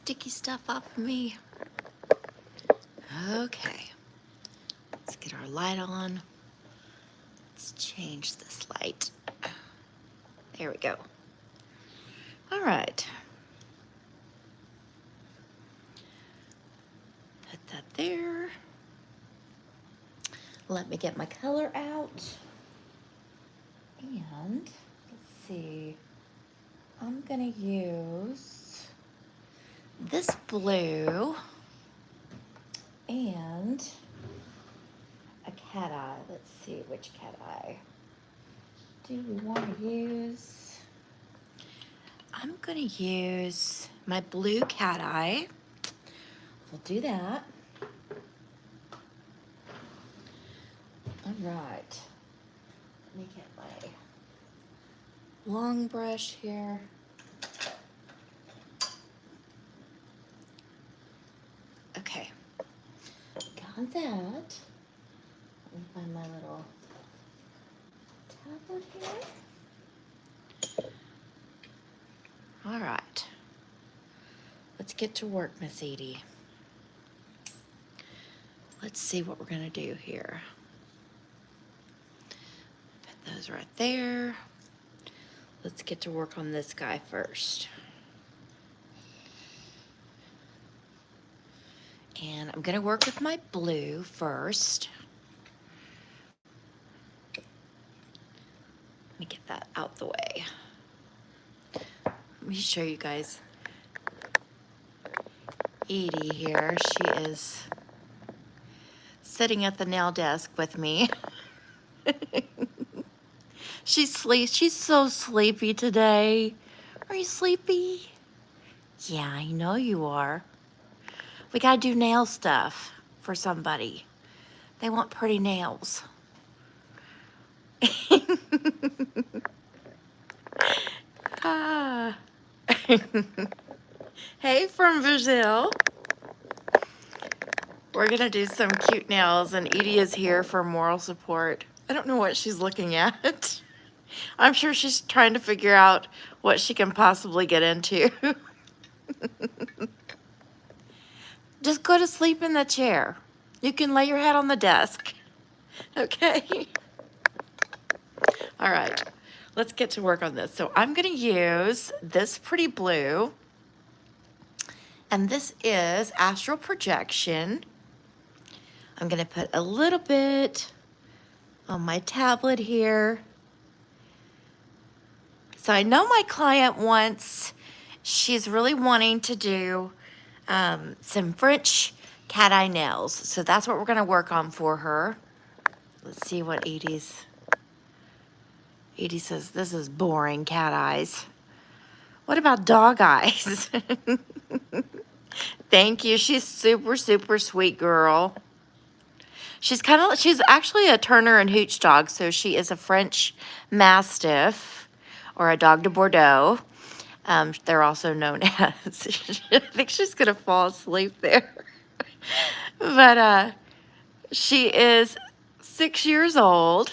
sticky stuff off of me. Okay, let's get our light on. Let's change this light. There we go. All right. Put that there. Let me get my color out. And let's see. I'm gonna use this blue and a cat eye. Let's see, which cat eye do we want to use? I'm gonna use my blue cat eye. We'll do that. All right. Let me get my long brush here. Okay, got that. Let me find my little tablet here. All right, let's get to work, Miss Edie. Let's see what we're gonna do here. Put those right there. Let's get to work on this guy first. And I'm gonna work with my blue first. Let me get that out the way. Let me show you guys. Edie here, she is sitting at the nail desk with me. She's so sleepy today. Are you sleepy? Yeah, I know you are. We gotta do nail stuff for somebody. They want pretty nails. Ah. Hey, from Brazil. We're gonna do some cute nails, and Edie is here for moral support. I don't know what she's looking at. I'm sure she's trying to figure out what she can possibly get into. Just go to sleep in the chair. You can lay your head on the desk. Okay? All right, let's get to work on this. So I'm gonna use this pretty blue, and this is Astral Projection. I'm gonna put a little bit on my tablet here. So I know my client wants, she's really wanting to do some French cat eye nails. So that's what we're gonna work on for her. Let's see what Edie says, this is boring, cat eyes. What about dog eyes? Thank you, she's super, super sweet girl. She's actually a Turner and Hooch dog, so she is a French Mastiff, or a Dog de Bordeaux. They're also known as. I think she's gonna fall asleep there. But she is 6 years old.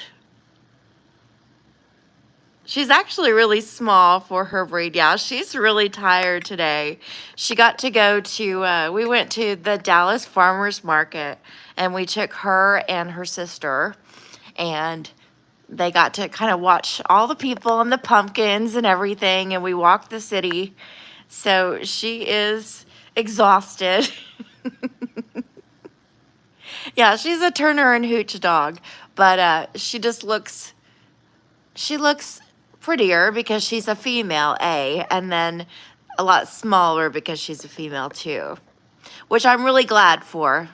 She's actually really small for her breed. Yeah, she's really tired today. She got to go to, we went to the Dallas Farmers Market, and we took her and her sister, and they got to kind of watch all the people and the pumpkins and everything, and we walked the city. So she is exhausted. Yeah, she's a Turner and Hooch dog, but she looks prettier because she's a female, and then a lot smaller because she's a female too, which I'm really glad for.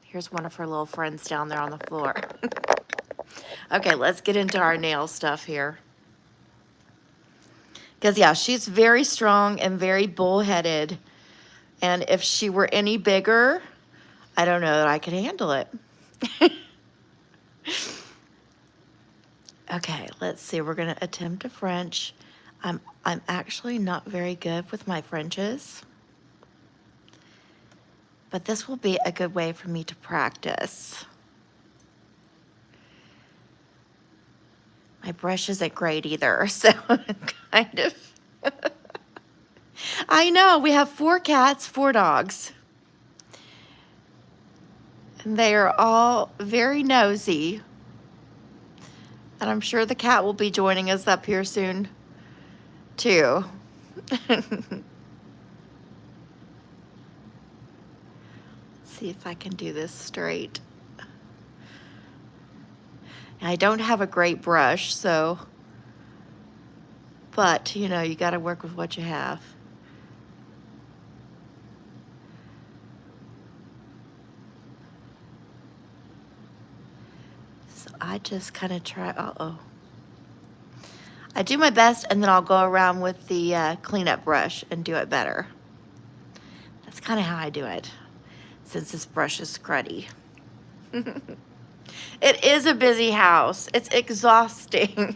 Here's one of her little friends down there on the floor. Okay, let's get into our nail stuff here. Because, yeah, she's very strong and very bullheaded. And if she were any bigger, I don't know that I could handle it. Okay, let's see. We're going to attempt a French. I'm actually not very good with my Frenches. But this will be a good way for me to practice. My brush isn't great either, so kind of. I know, we have 4 cats, 4 dogs. And they are all very nosy. And I'm sure the cat will be joining us up here soon, too. Let's see if I can do this straight. I don't have a great brush, so, but, you know, you got to work with what you have. So I just kind of try, I do my best, and then I'll go around with the cleanup brush and do it better. That's kind of how I do it, since this brush is cruddy. It is a busy house. It's exhausting.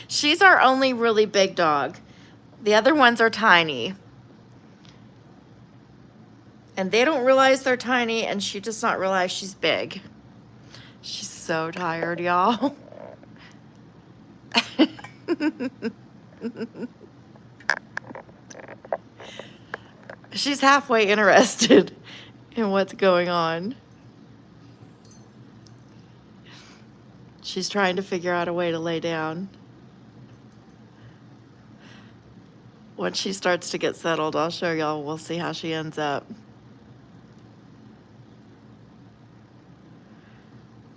She's our only really big dog. The other ones are tiny. And they don't realize they're tiny, and she does not realize she's big. She's so tired, y'all. She's halfway interested in what's going on. She's trying to figure out a way to lay down. Once she starts to get settled, I'll show y'all. We'll see how she ends up.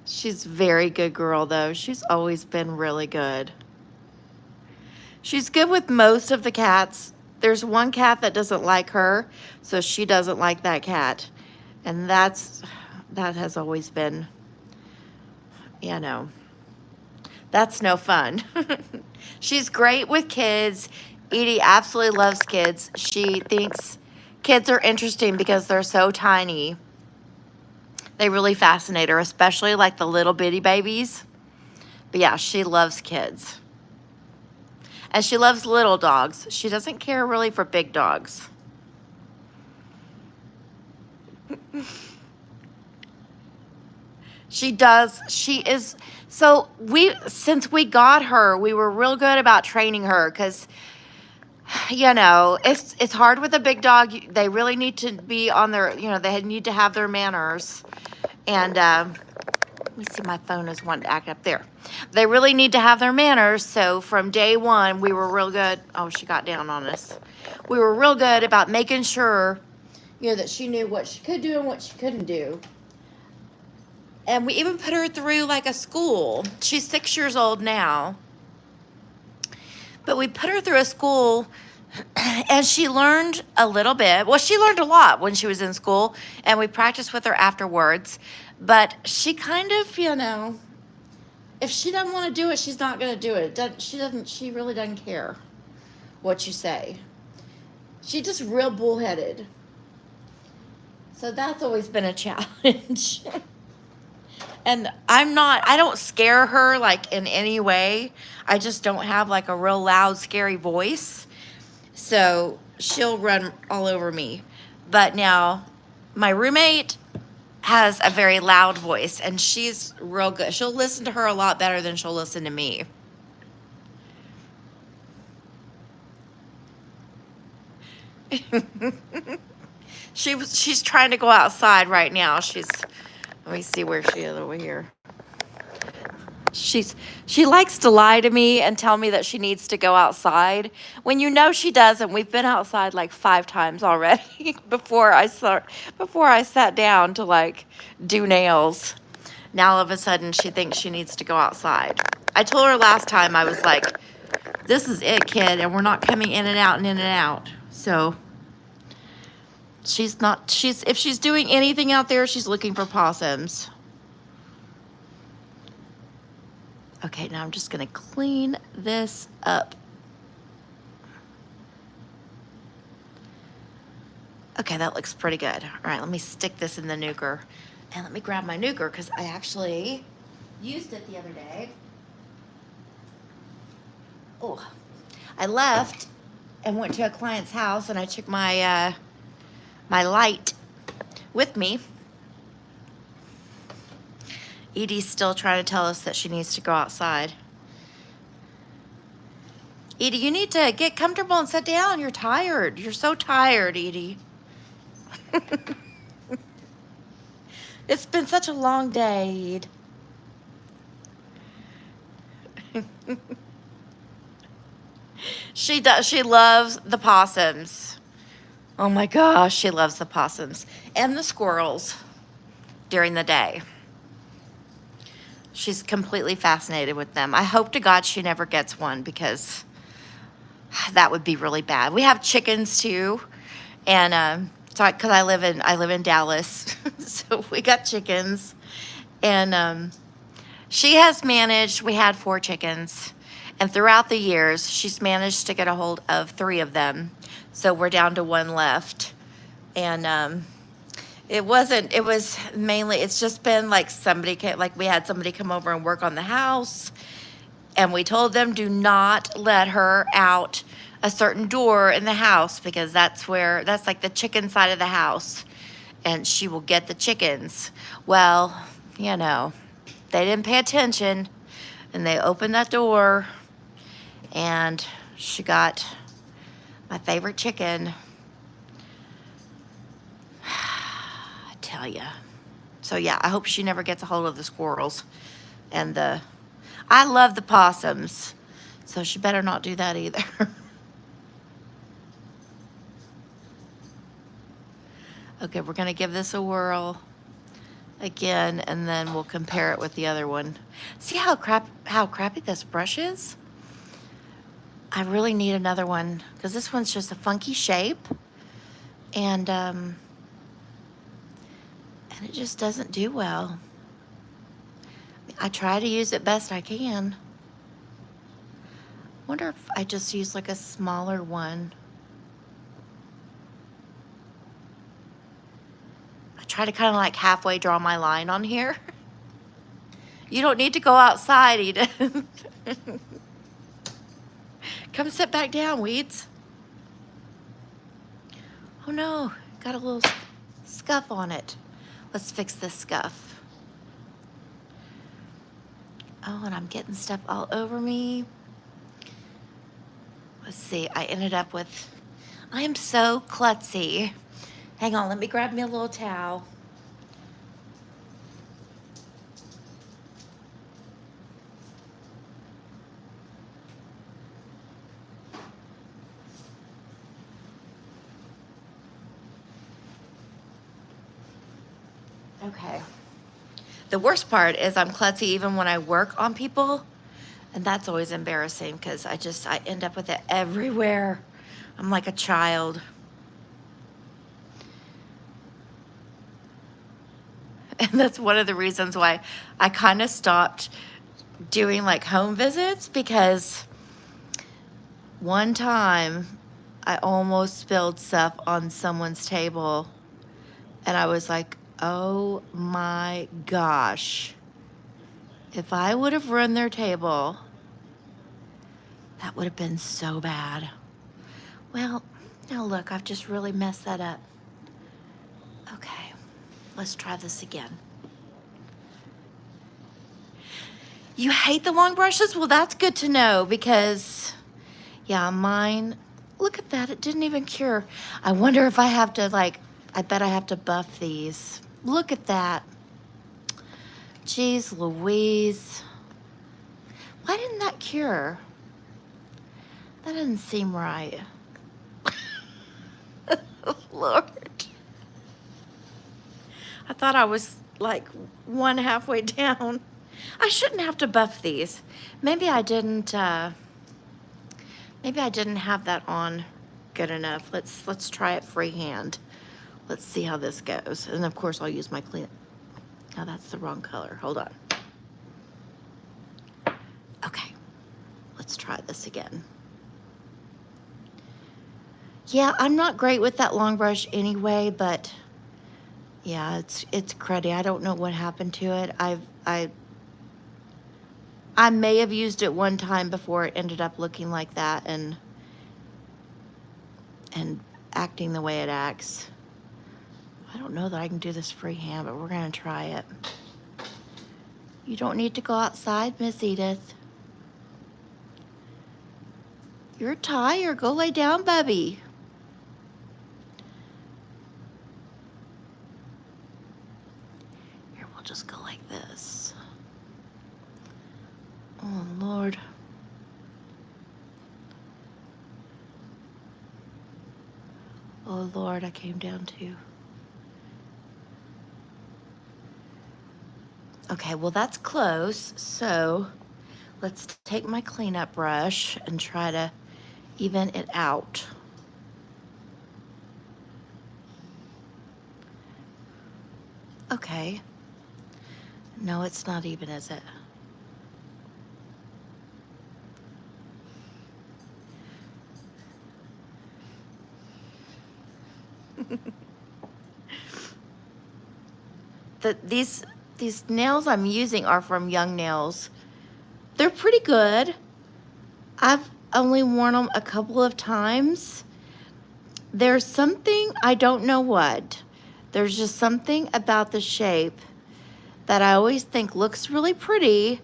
She's a very good girl, though. She's always been really good. She's good with most of the cats. There's one cat that doesn't like her, so she doesn't like that cat. And that has always been, you know, that's no fun. She's great with kids. Edie absolutely loves kids. She thinks kids are interesting because they're so tiny. They really fascinate her, especially like the little bitty babies. But yeah, she loves kids. And she loves little dogs. She doesn't care really for big dogs. She does. She is. So since we got her, we were real good about training her because, you know, it's hard with a big dog. They really need to be on their, you know, they need to have their manners. And let me see, my phone is wanting to act up there. They really need to have their manners. So from day one, we were real good. Oh, she got down on us. We were real good about making sure, you know, that she knew what she could do and what she couldn't do. And we even put her through like a school. She's 6 years old now. But we put her through a school and she learned a little bit. Well, she learned a lot when she was in school, and we practiced with her afterwards. But she kind of, you know, if she doesn't want to do it, she's not going to do it. She really doesn't care what you say. She's just real bullheaded. So that's always been a challenge. And I don't scare her like in any way. I just don't have like a real loud, scary voice. So she'll run all over me. But now my roommate has a very loud voice, and she's real good. She'll listen to her a lot better than she'll listen to me. She's trying to go outside right now. Let me see where she is over here. She likes to lie to me and tell me that she needs to go outside when you know she doesn't. We've been outside like 5 times already before I sat down to like do nails. Now all of a sudden she thinks she needs to go outside. I told her last time, I was like, this is it, kid, and we're not coming in and out and in and out. So if she's doing anything out there, she's looking for possums. Okay, now I'm just gonna clean this up. Okay, that looks pretty good. All right, let me stick this in the nuker. And let me grab my nuker because I actually used it the other day. Oh, I left and went to a client's house, and I took my my light with me. Edie's still trying to tell us that she needs to go outside. Edie, you need to get comfortable and sit down. You're tired. You're so tired, Edie. It's been such a long day, Ed. She does. She loves the possums. Oh my gosh, she loves the possums and the squirrels during the day. She's completely fascinated with them. I hope to God she never gets one because that would be really bad. We have chickens too, and so because I live in Dallas, so we got chickens, and she has managed. We had 4 chickens, and throughout the years, she's managed to get a hold of 3 of them. So we're down to 1 left, and it was mainly, it's just been like we had somebody come over and work on the house, and we told them do not let her out a certain door in the house because that's like the chicken side of the house, and she will get the chickens. Well, you know, they didn't pay attention, and they opened that door, and she got my favorite chicken. I tell ya. So yeah, I hope she never gets a hold of the squirrels and I love the possums, so she better not do that either. Okay, we're gonna give this a whirl again, and then we'll compare it with the other one. See how crappy this brush is? I really need another one because this one's just a funky shape, and it just doesn't do well. I try to use it best I can. Wonder if I just use like a smaller one. I try to kind of like halfway draw my line on here. You don't need to go outside, Edith. Come sit back down, Weeds. Oh no, got a little scuff on it. Let's fix this scuff. Oh, and I'm getting stuff all over me. Let's see, I am so klutzy. Hang on, let me grab me a little towel. Okay. The worst part is I'm klutzy even when I work on people, and that's always embarrassing because I end up with it everywhere. I'm like a child. And that's one of the reasons why I kind of stopped doing like home visits, because one time I almost spilled stuff on someone's table, and I was like, oh my gosh, if I would have run their table, that would have been so bad. Well, now look, I've just really messed that up. Okay, let's try this again. You hate the long brushes? Well, that's good to know because, yeah, mine, look at that, it didn't even cure. I wonder if I have to I bet I have to buff these. Look at that. Jeez Louise. Why didn't that cure? That doesn't seem right. Lord. I thought I was like one halfway down. I shouldn't have to buff these. Maybe I didn't have that on good enough. Let's try it freehand. Let's see how this goes. And of course I'll use my clean. Now that's the wrong color. Hold on. Okay. Let's try this again. Yeah, I'm not great with that long brush anyway, but yeah, it's cruddy. I don't know what happened to it. I may have used it one time before it ended up looking like that and acting the way it acts. I don't know that I can do this freehand, but we're gonna try it. You don't need to go outside, Miss Edith. You're tired. Go lay down, Bubby. Here, we'll just go like this. Oh, Lord. Oh, Lord, I came down too. Okay, well, that's close. So let's take my cleanup brush and try to even it out. Okay. No, it's not even, is it? These nails I'm using are from Young Nails. They're pretty good. I've only worn them a couple of times. There's something, I don't know what. There's just something about the shape that I always think looks really pretty,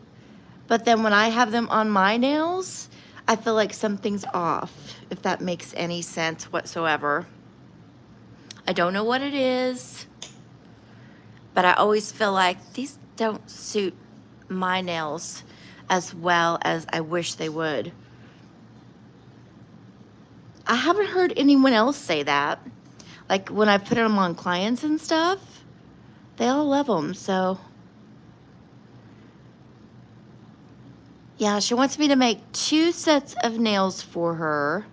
but then when I have them on my nails, I feel like something's off, if that makes any sense whatsoever. I don't know what it is, but I always feel like these don't suit my nails as well as I wish they would. I haven't heard anyone else say that. Like when I put them on clients and stuff, they all love them, so. Yeah, she wants me to make 2 sets of nails for her.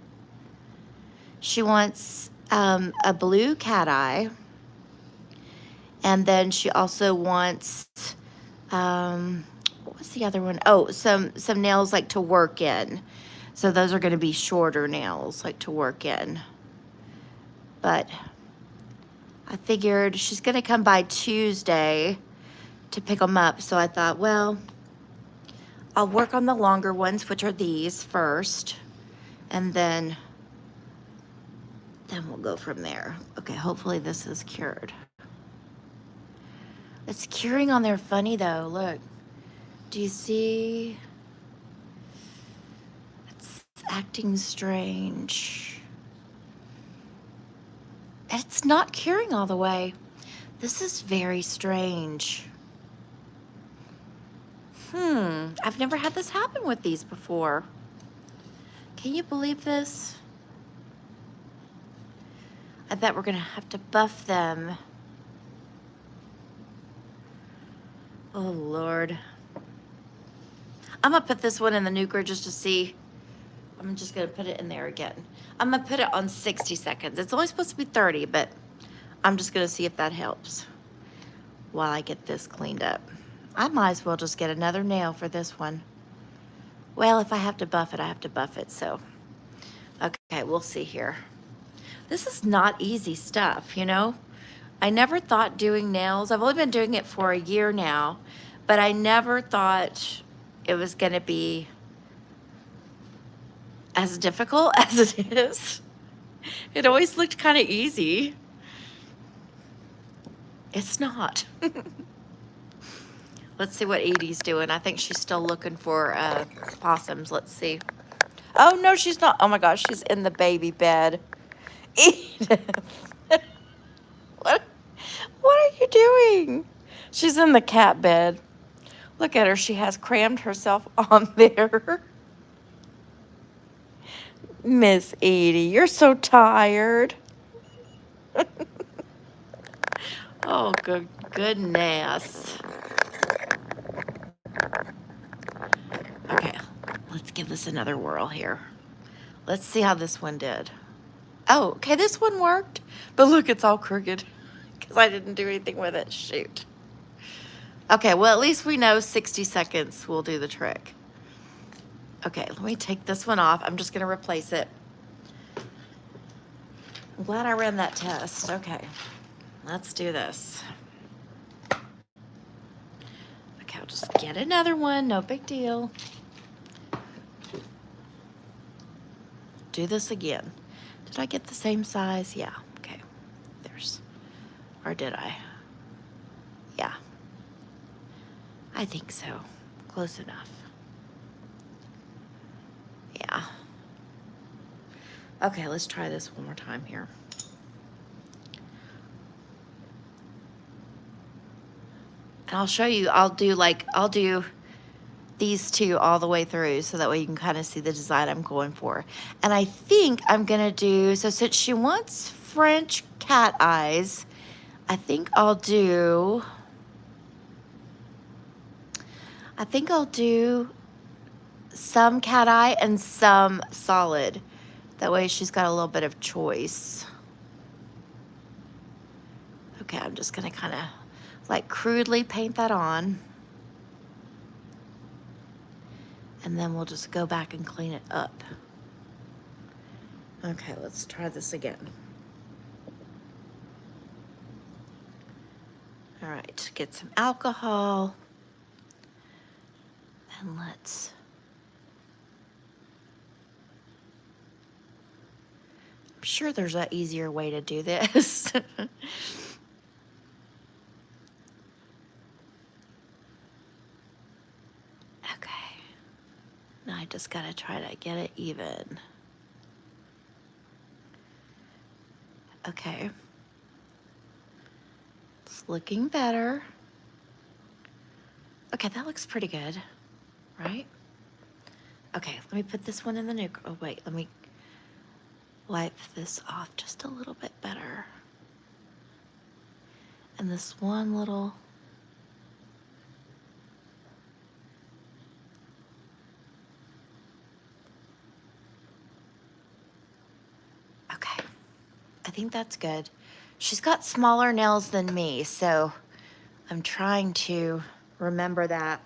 She wants a blue cat eye. And then she also wants, what was the other one? Oh, some nails like to work in. So those are going to be shorter nails like to work in. But I figured she's going to come by Tuesday to pick them up. So I thought, well, I'll work on the longer ones, which are these first. And then we'll go from there. Okay, hopefully this is cured. It's curing on there funny though, look. Do you see? It's acting strange. It's not curing all the way. This is very strange. I've never had this happen with these before. Can you believe this? I bet we're gonna have to buff them. Oh, Lord. I'm gonna put this one in the nuker just to see. I'm just gonna put it in there again. I'm gonna put it on 60 seconds. It's only supposed to be 30, but I'm just gonna see if that helps while I get this cleaned up. I might as well just get another nail for this one. Well, if I have to buff it, I have to buff it, so. Okay, we'll see here. This is not easy stuff, you know? I never thought doing nails, I've only been doing it for a year now, but I never thought it was gonna be as difficult as it is. It always looked kind of easy. It's not. Let's see what Edie's doing. I think she's still looking for possums. Let's see. Oh, no, she's not. Oh, my gosh, she's in the baby bed. Edith. What are you doing? She's in the cat bed. Look at her. She has crammed herself on there. Miss Edie, you're so tired. Oh, goodness. Okay, let's give this another whirl here. Let's see how this one did. Oh, okay, this one worked. But look, it's all crooked because I didn't do anything with it. Shoot. Okay, well, at least we know 60 seconds will do the trick. Okay, let me take this one off. I'm just going to replace it. I'm glad I ran that test. Okay, let's do this. Okay, I'll just get another one. No big deal. Do this again. Did I get the same size? Yeah, okay. Or did I? Yeah. I think so. Close enough. Yeah. Okay, let's try this one more time here. And I'll show you, I'll do these two all the way through so that way you can kind of see the design I'm going for. And I think I'm gonna do, so since she wants French cat eyes, I think I'll do some cat eye and some solid. That way she's got a little bit of choice. Okay, I'm just gonna kind of like crudely paint that on. And then we'll just go back and clean it up. Okay, let's try this again. All right, get some alcohol. And let's, I'm sure there's an easier way to do this. Okay, now I just gotta try to get it even. Okay, it's looking better. Okay, that looks pretty good, right? Okay, let me put this one in the new, oh wait, let me wipe this off just a little bit better. And this one little, okay, I think that's good. She's got smaller nails than me, so I'm trying to remember that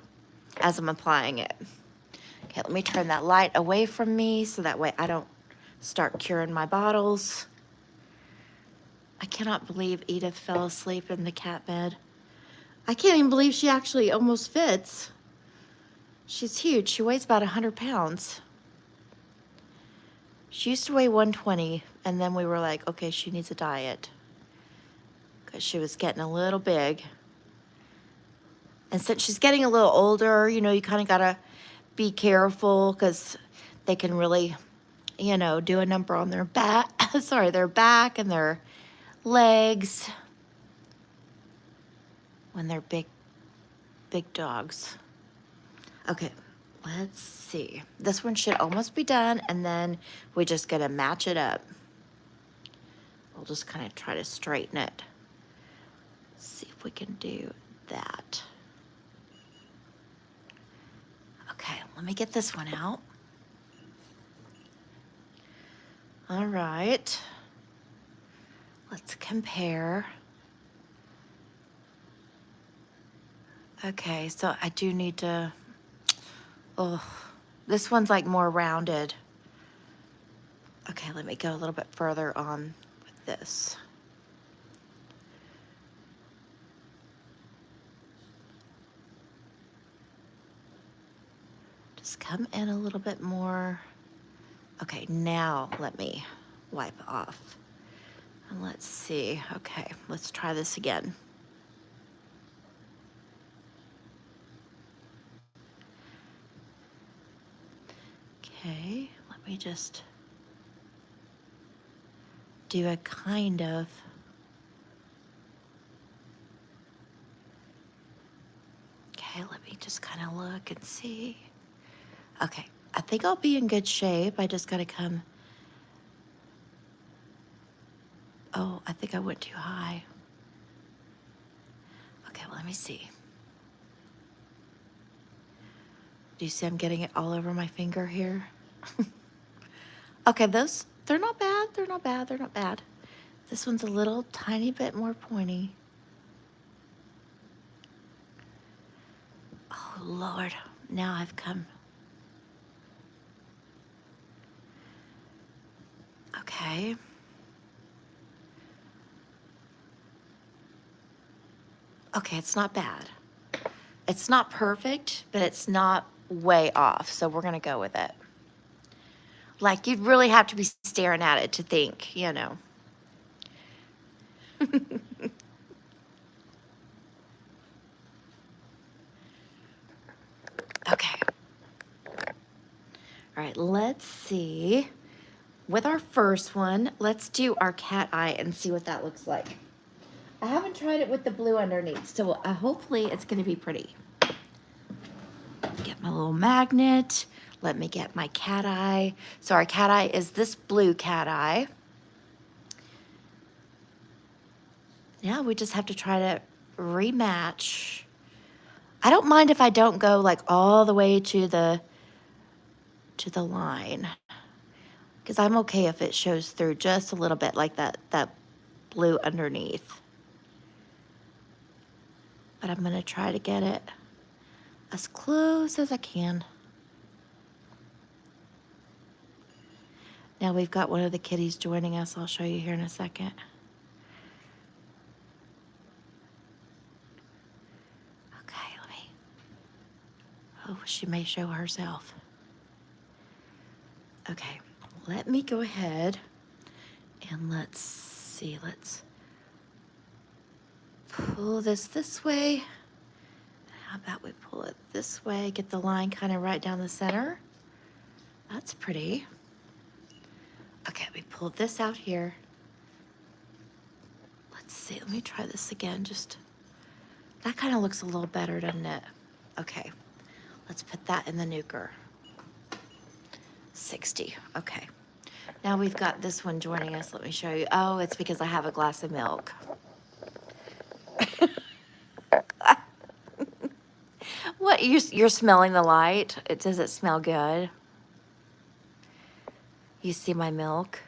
as I'm applying it. Okay, let me turn that light away from me so that way I don't start curing my bottles. I cannot believe Edith fell asleep in the cat bed. I can't even believe she actually almost fits. She's huge. She weighs about 100 pounds. She used to weigh 120, and then we were like, okay, she needs a diet because she was getting a little big. And since she's getting a little older, you know, you kind of got to be careful because they can really, you know, do a number on their back, sorry, their back and their legs when they're big dogs. Okay, let's see. This one should almost be done, and then we're just gonna match it up. We'll just kind of try to straighten it. Let's see if we can do that. Okay, let me get this one out. All right, let's compare. Okay, so I do need to, oh, this one's like more rounded. Okay, let me go a little bit further on with this. Just come in a little bit more. Okay, now let me wipe off. And let's see, okay, let's try this again. Okay, let me just do a kind of, okay, let me just kind of look and see. Okay, I think I'll be in good shape. I just gotta come, oh, I think I went too high. Okay, well, let me see. Do you see I'm getting it all over my finger here? Okay, those, they're not bad, they're not bad, they're not bad. This one's a little tiny bit more pointy. Oh, Lord, now I've come. Okay. Okay, it's not bad. It's not perfect, but it's not way off, so we're gonna go with it. Like, you'd really have to be staring at it to think, you know. Okay. All right, let's see with our first one, let's do our cat eye and see what that looks like. I haven't tried it with the blue underneath, so hopefully it's going to be pretty. Get my little magnet. Let me get my cat eye. So our cat eye is this blue cat eye. Now we just have to try to rematch. I don't mind if I don't go like all the way to the line, because I'm okay if it shows through just a little bit like that blue underneath. But I'm gonna try to get it as close as I can. Now we've got one of the kitties joining us. I'll show you here in a second. Okay, let me, oh, she may show herself. Okay, let me go ahead and let's see, let's pull this way. How about we pull it this way, get the line kind of right down the center. That's pretty. Okay, we pulled this out here. Let's see, let me try this again. Just, that kind of looks a little better, doesn't it? Okay, let's put that in the nuker. 60, okay. Now we've got this one joining us. Let me show you. Oh, it's because I have a glass of milk. What, you're smelling the light? Does it smell good? You see my milk?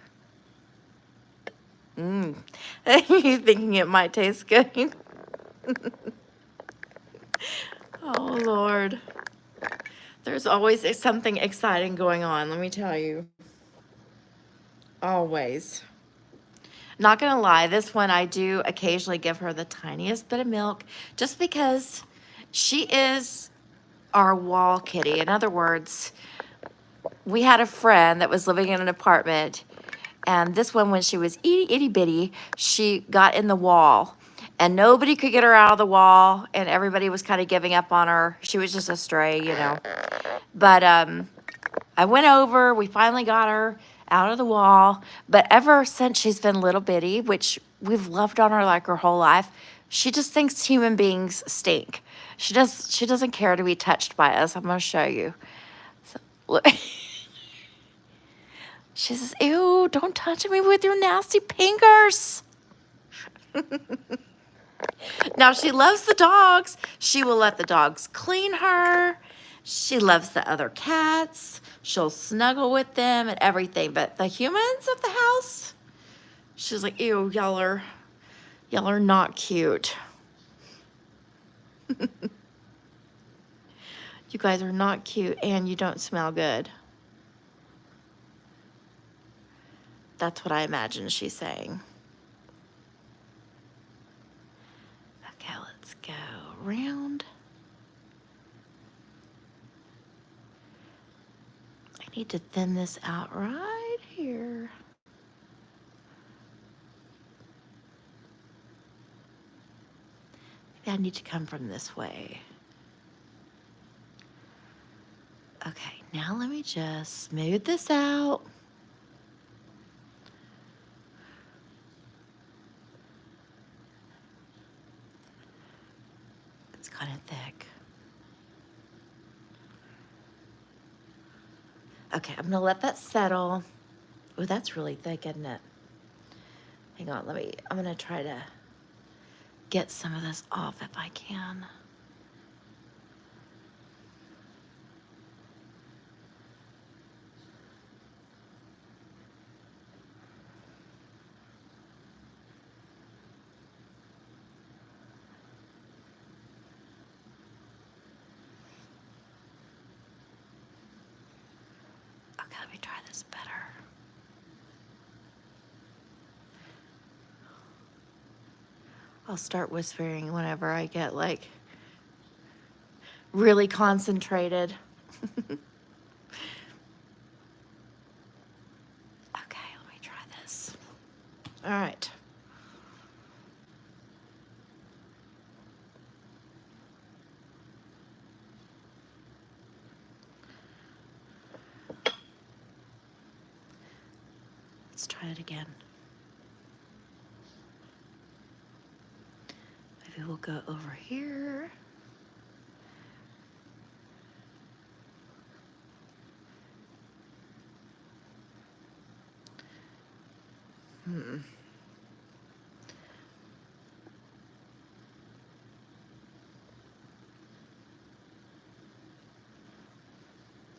Mmm. You thinking it might taste good? Oh, Lord. There's always something exciting going on, let me tell you. Always. Not gonna lie, this one I do occasionally give her the tiniest bit of milk just because she is our wall kitty. In other words, we had a friend that was living in an apartment, and this one, when she was itty bitty, she got in the wall and nobody could get her out of the wall, and everybody was kind of giving up on her. She was just a stray, you know. But I went over, we finally got her out of the wall, but ever since she's been little bitty, which we've loved on her like her whole life, she just thinks human beings stink. She doesn't care to be touched by us. I'm gonna show you. So, look. She says, ew, don't touch me with your nasty fingers. Now, she loves the dogs. She will let the dogs clean her. She loves the other cats. She'll snuggle with them and everything. But the humans of the house, she's like, ew, y'all are not cute. You guys are not cute, and you don't smell good. That's what I imagine she's saying. Okay, let's go around. I need to thin this out right here. Maybe I need to come from this way. Okay, now let me just smooth this out. It's kind of thick. Okay, I'm gonna let that settle. Oh, that's really thick, isn't it? Hang on, I'm gonna try to get some of this off if I can. Okay, let me try this better. I'll start whispering whenever I get like really concentrated. Okay, let me try this. All right. let's try it again. Maybe we'll go over here.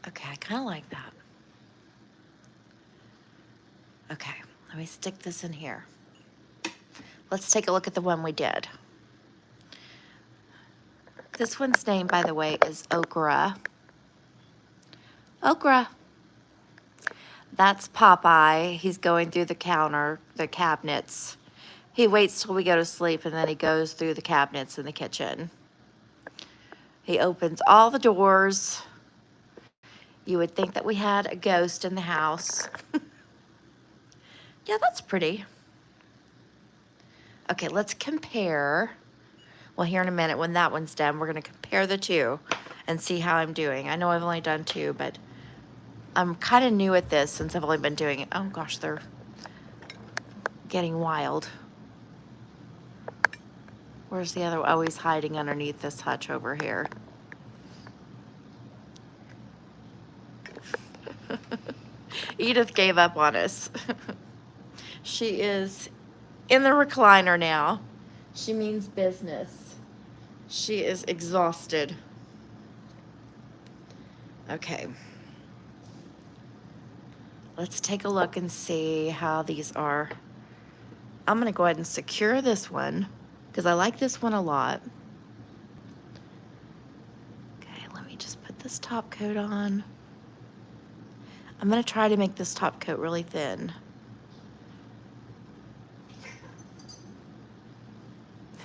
Okay, I kind of like that. Okay, let me stick this in here. Let's take a look at the one we did. This one's name, by the way, is Okra. Okra. That's Popeye. He's going through the cabinets. He waits till we go to sleep and then he goes through the cabinets in the kitchen. He opens all the doors. You would think that we had a ghost in the house. Yeah, that's pretty. Okay, let's compare. Well, here in a minute, when that one's done, we're going to compare the two and see how I'm doing. I know I've only done two, but I'm kind of new at this since I've only been doing it. Oh gosh, they're getting wild. Where's the other? Oh, he's hiding underneath this hutch over here. Edith gave up on us. She is in the recliner now. She means business. She is exhausted. Okay. Let's take a look and see how these are. I'm going to go ahead and secure this one because I like this one a lot. Okay, let me just put this top coat on. I'm going to try to make this top coat really thin.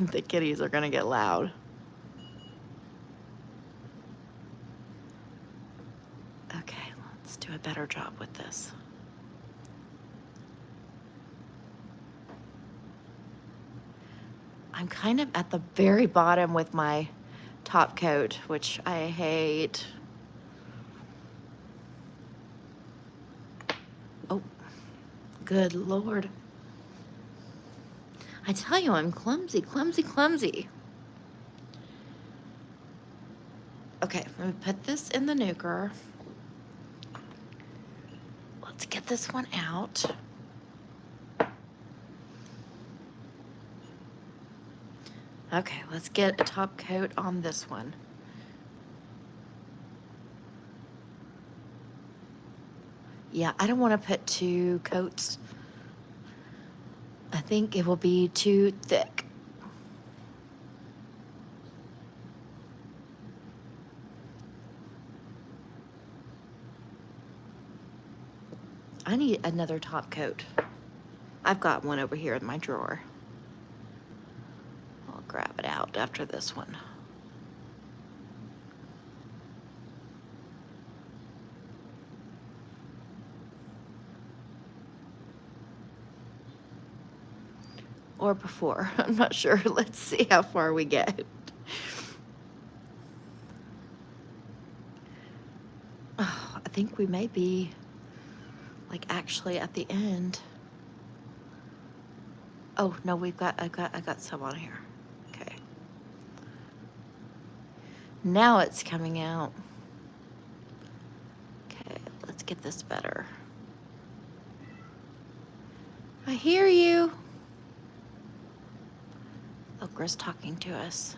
The kitties are going to get loud. Okay, let's do a better job with this. I'm kind of at the very bottom with my top coat, which I hate. Oh, good Lord. I tell you, I'm clumsy, clumsy, clumsy. Okay, let me put this in the nuker. Let's get this one out. Okay, let's get a top coat on this one. Yeah, I don't want to put two coats. I think it will be too thick. I need another top coat. I've got one over here in my drawer. I'll grab it out after this one. Or before, I'm not sure. Let's see how far we get. Oh, I think we may be like actually at the end. Oh no, I got some on here. Okay. Now it's coming out. Okay, let's get this better. I hear you. Okra's talking to us.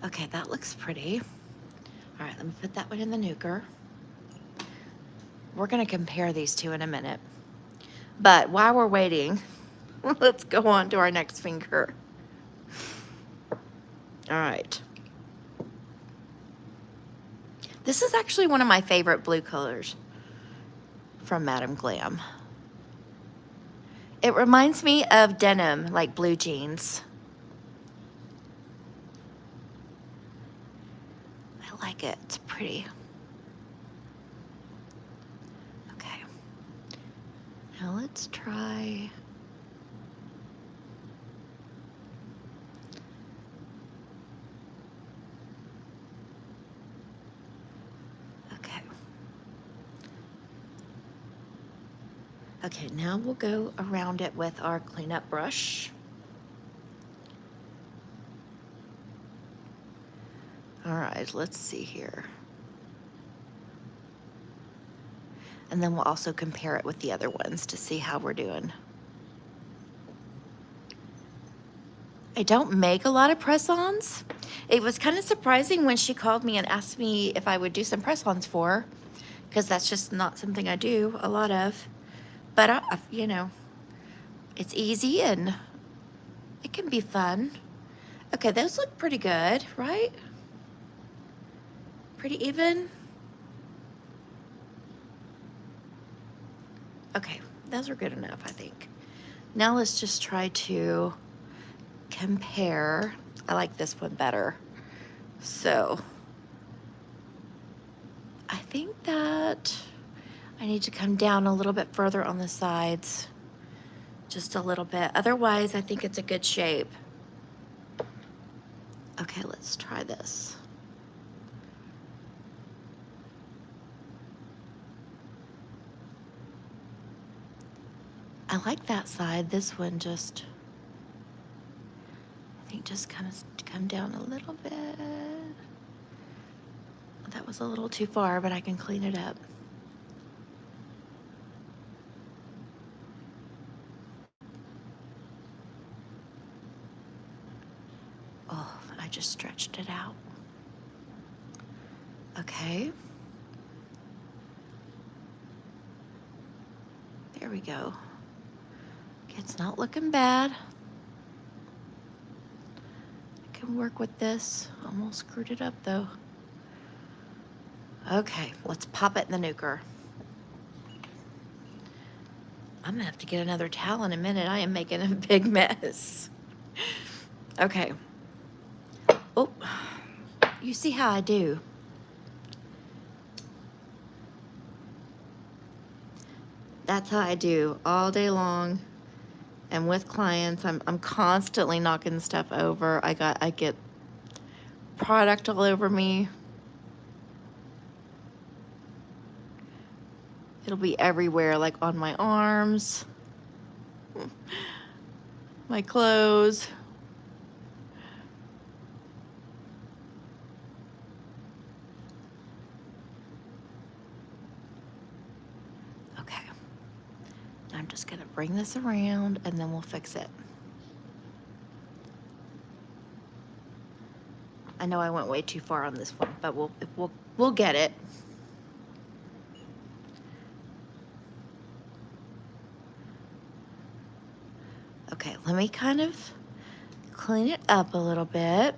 Okay, that looks pretty. All right, let me put that one in the nuker. We're gonna compare these two in a minute. But while we're waiting, let's go on to our next finger. All right. This is actually one of my favorite blue colors from Madam Glam. It reminds me of denim, like blue jeans. I like it, it's pretty. Okay. Now let's try. Okay. Okay, now we'll go around it with our cleanup brush. All right, let's see here. And then we'll also compare it with the other ones to see how we're doing. I don't make a lot of press-ons. It was kind of surprising when she called me and asked me if I would do some press-ons for her, because that's just not something I do a lot of. But, you know, it's easy and it can be fun. Okay, those look pretty good, right? Pretty even. Okay, those are good enough, I think. Now let's just try to compare. I like this one better. So I think that I need to come down a little bit further on the sides, just a little bit. Otherwise, I think it's a good shape. Okay, let's try this. I like that side. This one just, I think just come down a little bit. That was a little too far, but I can clean it up. Oh, I just stretched it out. Okay. There we go. It's not looking bad. I can work with this. Almost screwed it up though. Okay, let's pop it in the nuker. I'm gonna have to get another towel in a minute. I am making a big mess. Okay. Oh, you see how I do. That's how I do all day long. And with clients, I'm constantly knocking stuff over. I get product all over me. It'll be everywhere, like on my arms, my clothes. Okay. I'm just gonna bring this around and then we'll fix it. I know I went way too far on this one, but we'll get it. Okay, let me kind of clean it up a little bit.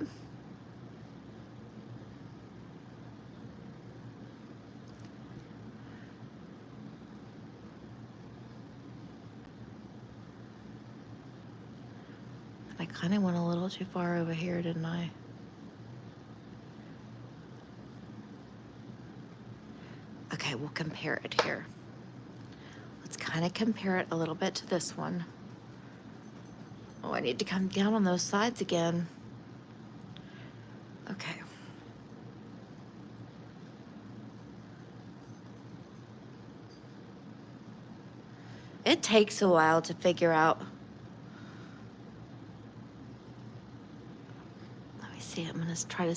I kind of went a little too far over here, didn't I? Okay, we'll compare it here. Let's kind of compare it a little bit to this one. Oh, I need to come down on those sides again. Okay. It takes a while to figure out. Let me see, I'm gonna try to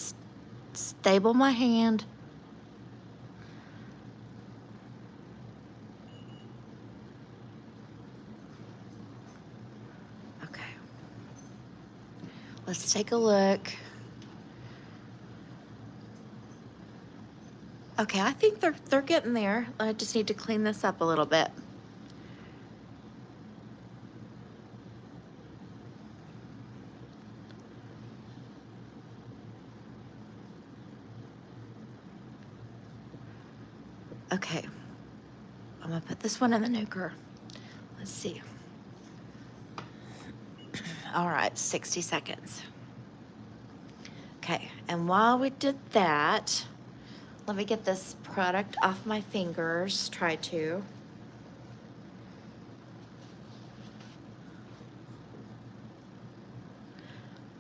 stable my hand. Okay. Let's take a look. Okay, I think they're getting there. I just need to clean this up a little bit. Okay, I'm gonna put this one in the nuker. Let's see. All right, 60 seconds. Okay, and while we did that, let me get this product off my fingers, try to.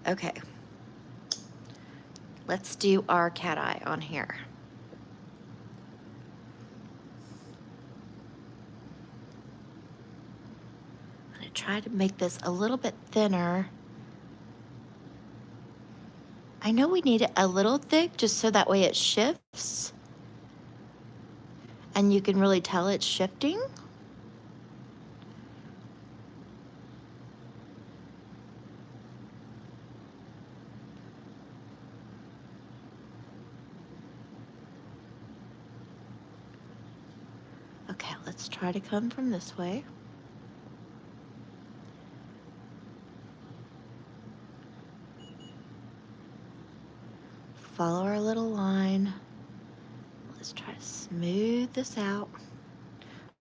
Okay, let's do our cat eye on here. try to make this a little bit thinner. I know we need it a little thick just so that way it shifts and you can really tell it's shifting. Okay, let's try to come from this way. Follow our little line. Let's try to smooth this out.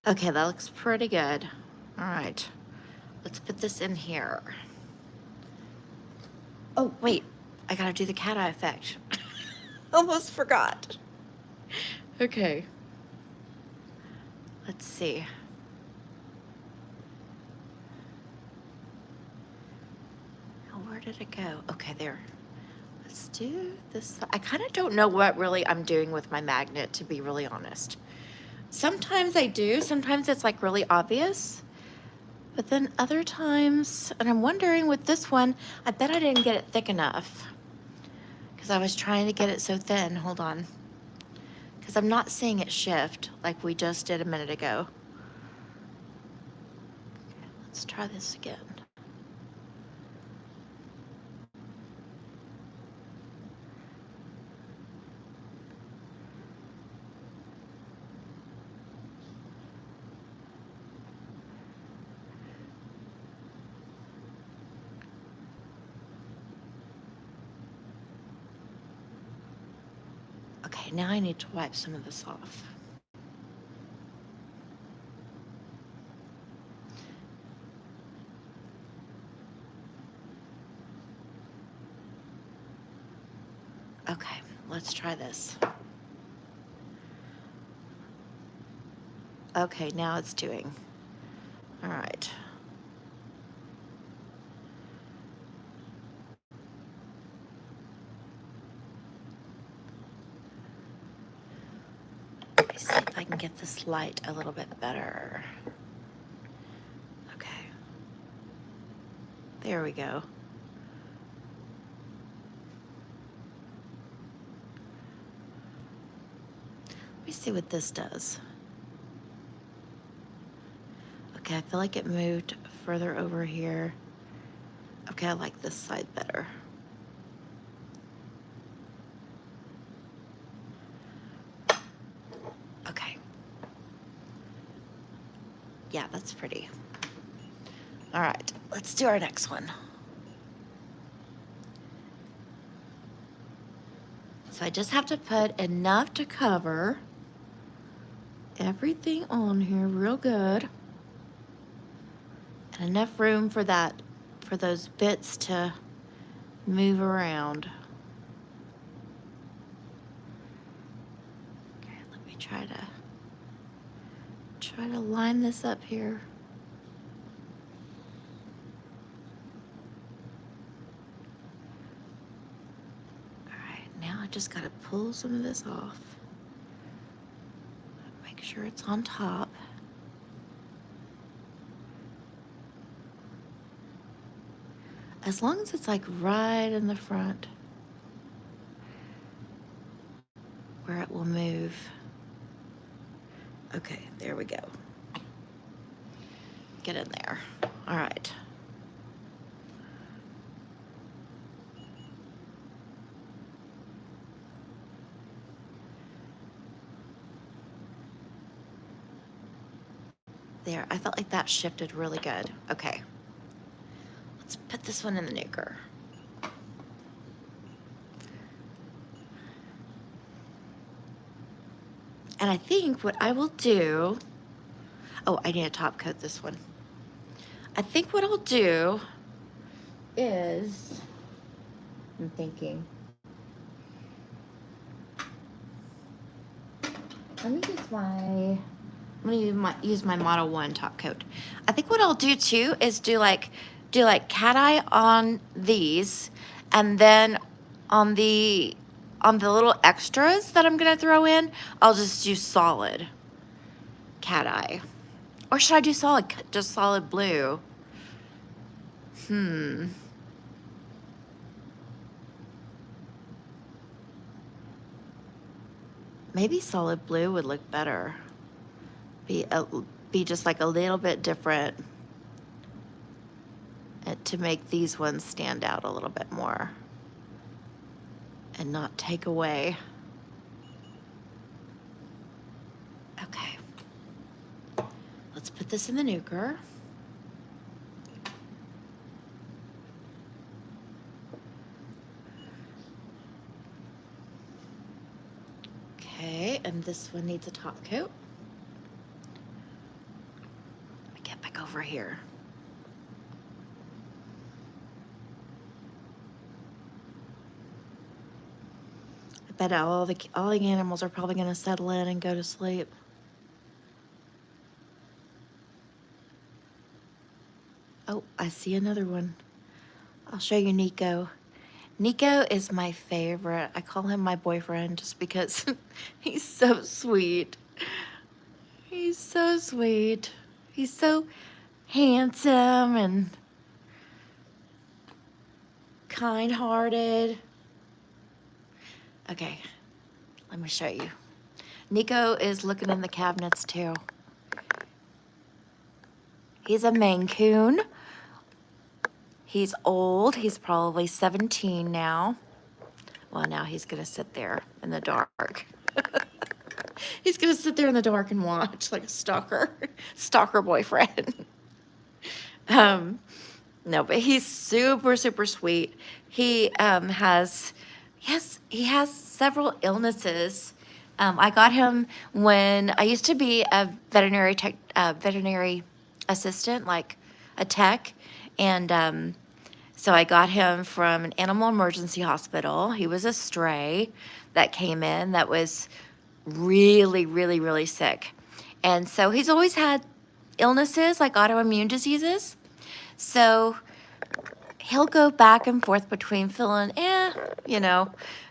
Okay, that looks pretty good. All right, let's put this in here. Oh, wait, I gotta do the cat eye effect. Almost forgot. Okay. Let's see. Oh, where did it go? Okay, there. Let's do this. I kind of don't know what really I'm doing with my magnet, to be really honest. Sometimes I do. Sometimes it's like really obvious. But then other times, and I'm wondering with this one, I bet I didn't get it thick enough because I was trying to get it so thin. Hold on. Because I'm not seeing it shift like we just did a minute ago. Okay, let's try this again. Okay, now I need to wipe some of this off. Okay, let's try this. Okay, now it's doing. All right. Let me see if I can get this light a little bit better. Okay. There we go. Let me see what this does. Okay, I feel like it moved further over here. Okay, I like this side better. Okay. Yeah, that's pretty. All right, let's do our next one. So I just have to put enough to cover everything on here real good. And enough room for that, for those bits to move around. Okay, let me try to line this up here. All right, now I just gotta pull some of this off. Make sure it's on top. As long as it's like right in the front where it will move. Okay, there we go. Get in there. All right. There, I felt like that shifted really good. Okay. Let's put this one in the nuker. And I think what I will do, oh, I need to top coat this one. I think what I'll do is, I'm thinking, let me use my Model 1 top coat. I think what I'll do too is do like cat eye on these, and then on the little extras that I'm gonna throw in, I'll just do solid cat eye. Or should I do solid, just solid blue? Maybe solid blue would look better. Be just like a little bit different to make these ones stand out a little bit more and not take away. Okay. Let's put this in the nuker. Okay, and this one needs a top coat. Let me get back over here. I bet all the animals are probably going to settle in and go to sleep. Oh, I see another one. I'll show you Nico. Nico is my favorite. I call him my boyfriend just because he's so sweet. He's so sweet. He's so handsome and kind-hearted. Okay, let me show you. Nico is looking in the cabinets too. He's a Maine Coon. He's old. He's probably 17 now. Well, now he's going to sit there in the dark. He's going to sit there in the dark and watch like a stalker boyfriend. No, but he's super, super sweet. He has several illnesses. I got him when I used to be a veterinary assistant, like a tech, and so I got him from an animal emergency hospital. He was a stray that came in that was really, really, really sick. And so he's always had illnesses like autoimmune diseases. So he'll go back and forth between feeling, and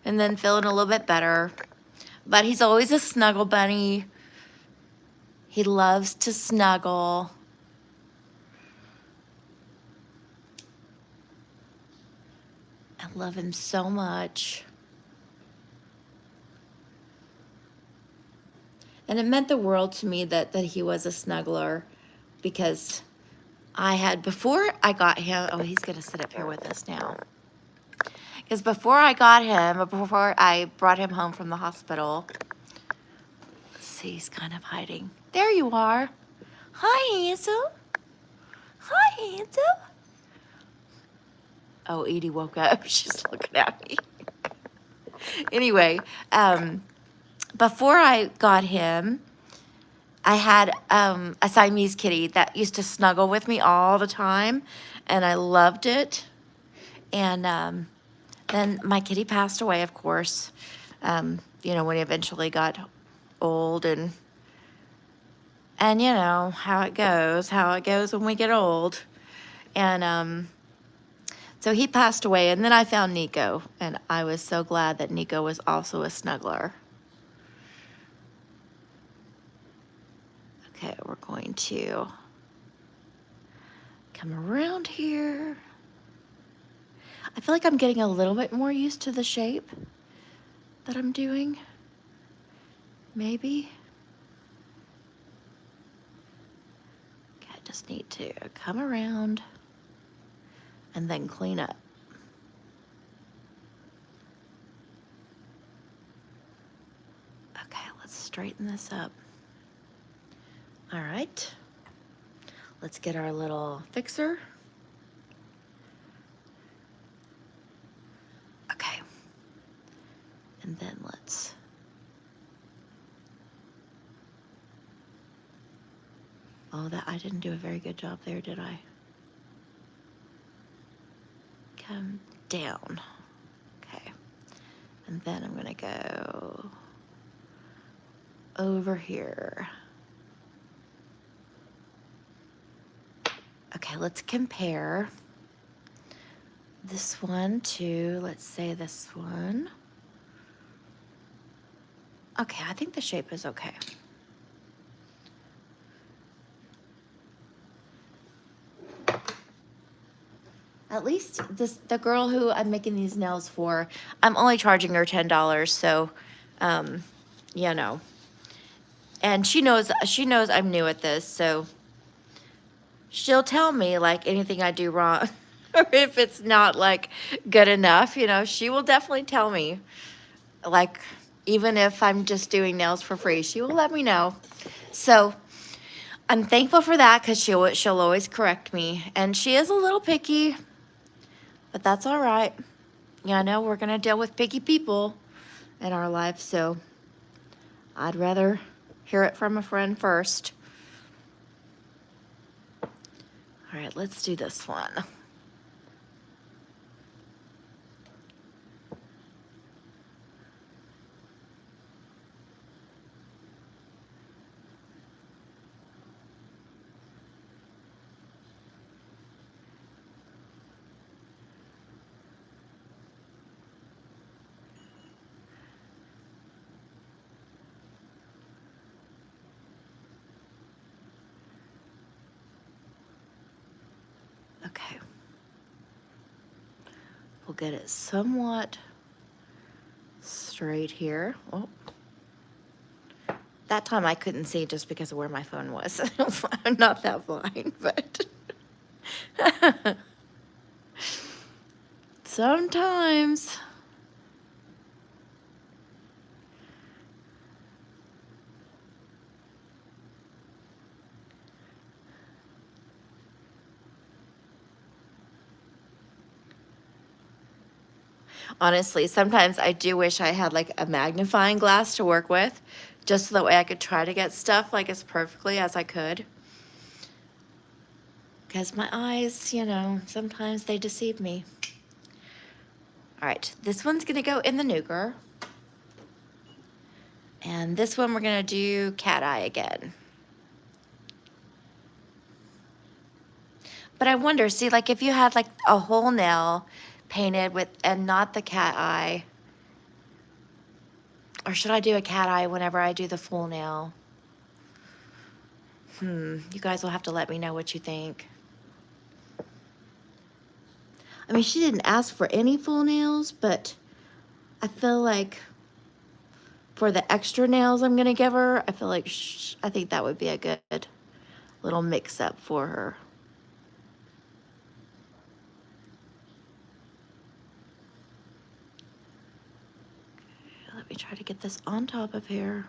then feeling a little bit better. But he's always a snuggle bunny. He loves to snuggle. I love him so much. And it meant the world to me that he was a snuggler, because before I got him, oh, he's going to sit up here with us now. Because before I brought him home from the hospital, let's see, he's kind of hiding. There you are. Hi, handsome. Hi, handsome. Oh, Edie woke up. She's looking at me. Anyway, before I got him, I had a Siamese kitty that used to snuggle with me all the time, and I loved it. And then my kitty passed away, of course, when he eventually got old, and you know how it goes when we get old. And so he passed away, and then I found Nico, and I was so glad that Nico was also a snuggler. Okay, we're going to come around here. I feel like I'm getting a little bit more used to the shape that I'm doing. Maybe. Okay, I just need to come around and then clean up. Okay, let's straighten this up. All right, let's get our little fixer. Okay, and then I didn't do a very good job there, did I? Come down. Okay, and then I'm gonna go over here. Okay, let's compare this one to, let's say, this one. Okay, I think the shape is okay. At least the girl who I'm making these nails for, I'm only charging her $10, so, you know. And she knows I'm new at this, so she'll tell me like anything I do wrong, or if it's not like good enough, you know, she will definitely tell me. Like, even if I'm just doing nails for free, she will let me know. So I'm thankful for that, because she'll always correct me. And she is a little picky, but that's all right. Yeah, I know we're gonna deal with picky people in our life, so I'd rather hear it from a friend first. All right, let's do this one. Okay. We'll get it somewhat straight here. Oh. That time I couldn't see just because of where my phone was. I'm not that blind, but sometimes. Honestly, sometimes I do wish I had like a magnifying glass to work with, just so that way I could try to get stuff like as perfectly as I could. Because my eyes, you know, sometimes they deceive me. All right, this one's gonna go in the nougat. And this one we're gonna do cat eye again. But I wonder, see, like if you had like a whole nail painted with, and not the cat eye, or should I do a cat eye whenever I do the full nail? You guys will have to let me know what you think. I mean, she didn't ask for any full nails, but I feel like for the extra nails I'm gonna give her, I feel like I think that would be a good little mix-up for her. Okay, let me try to get this on top of here.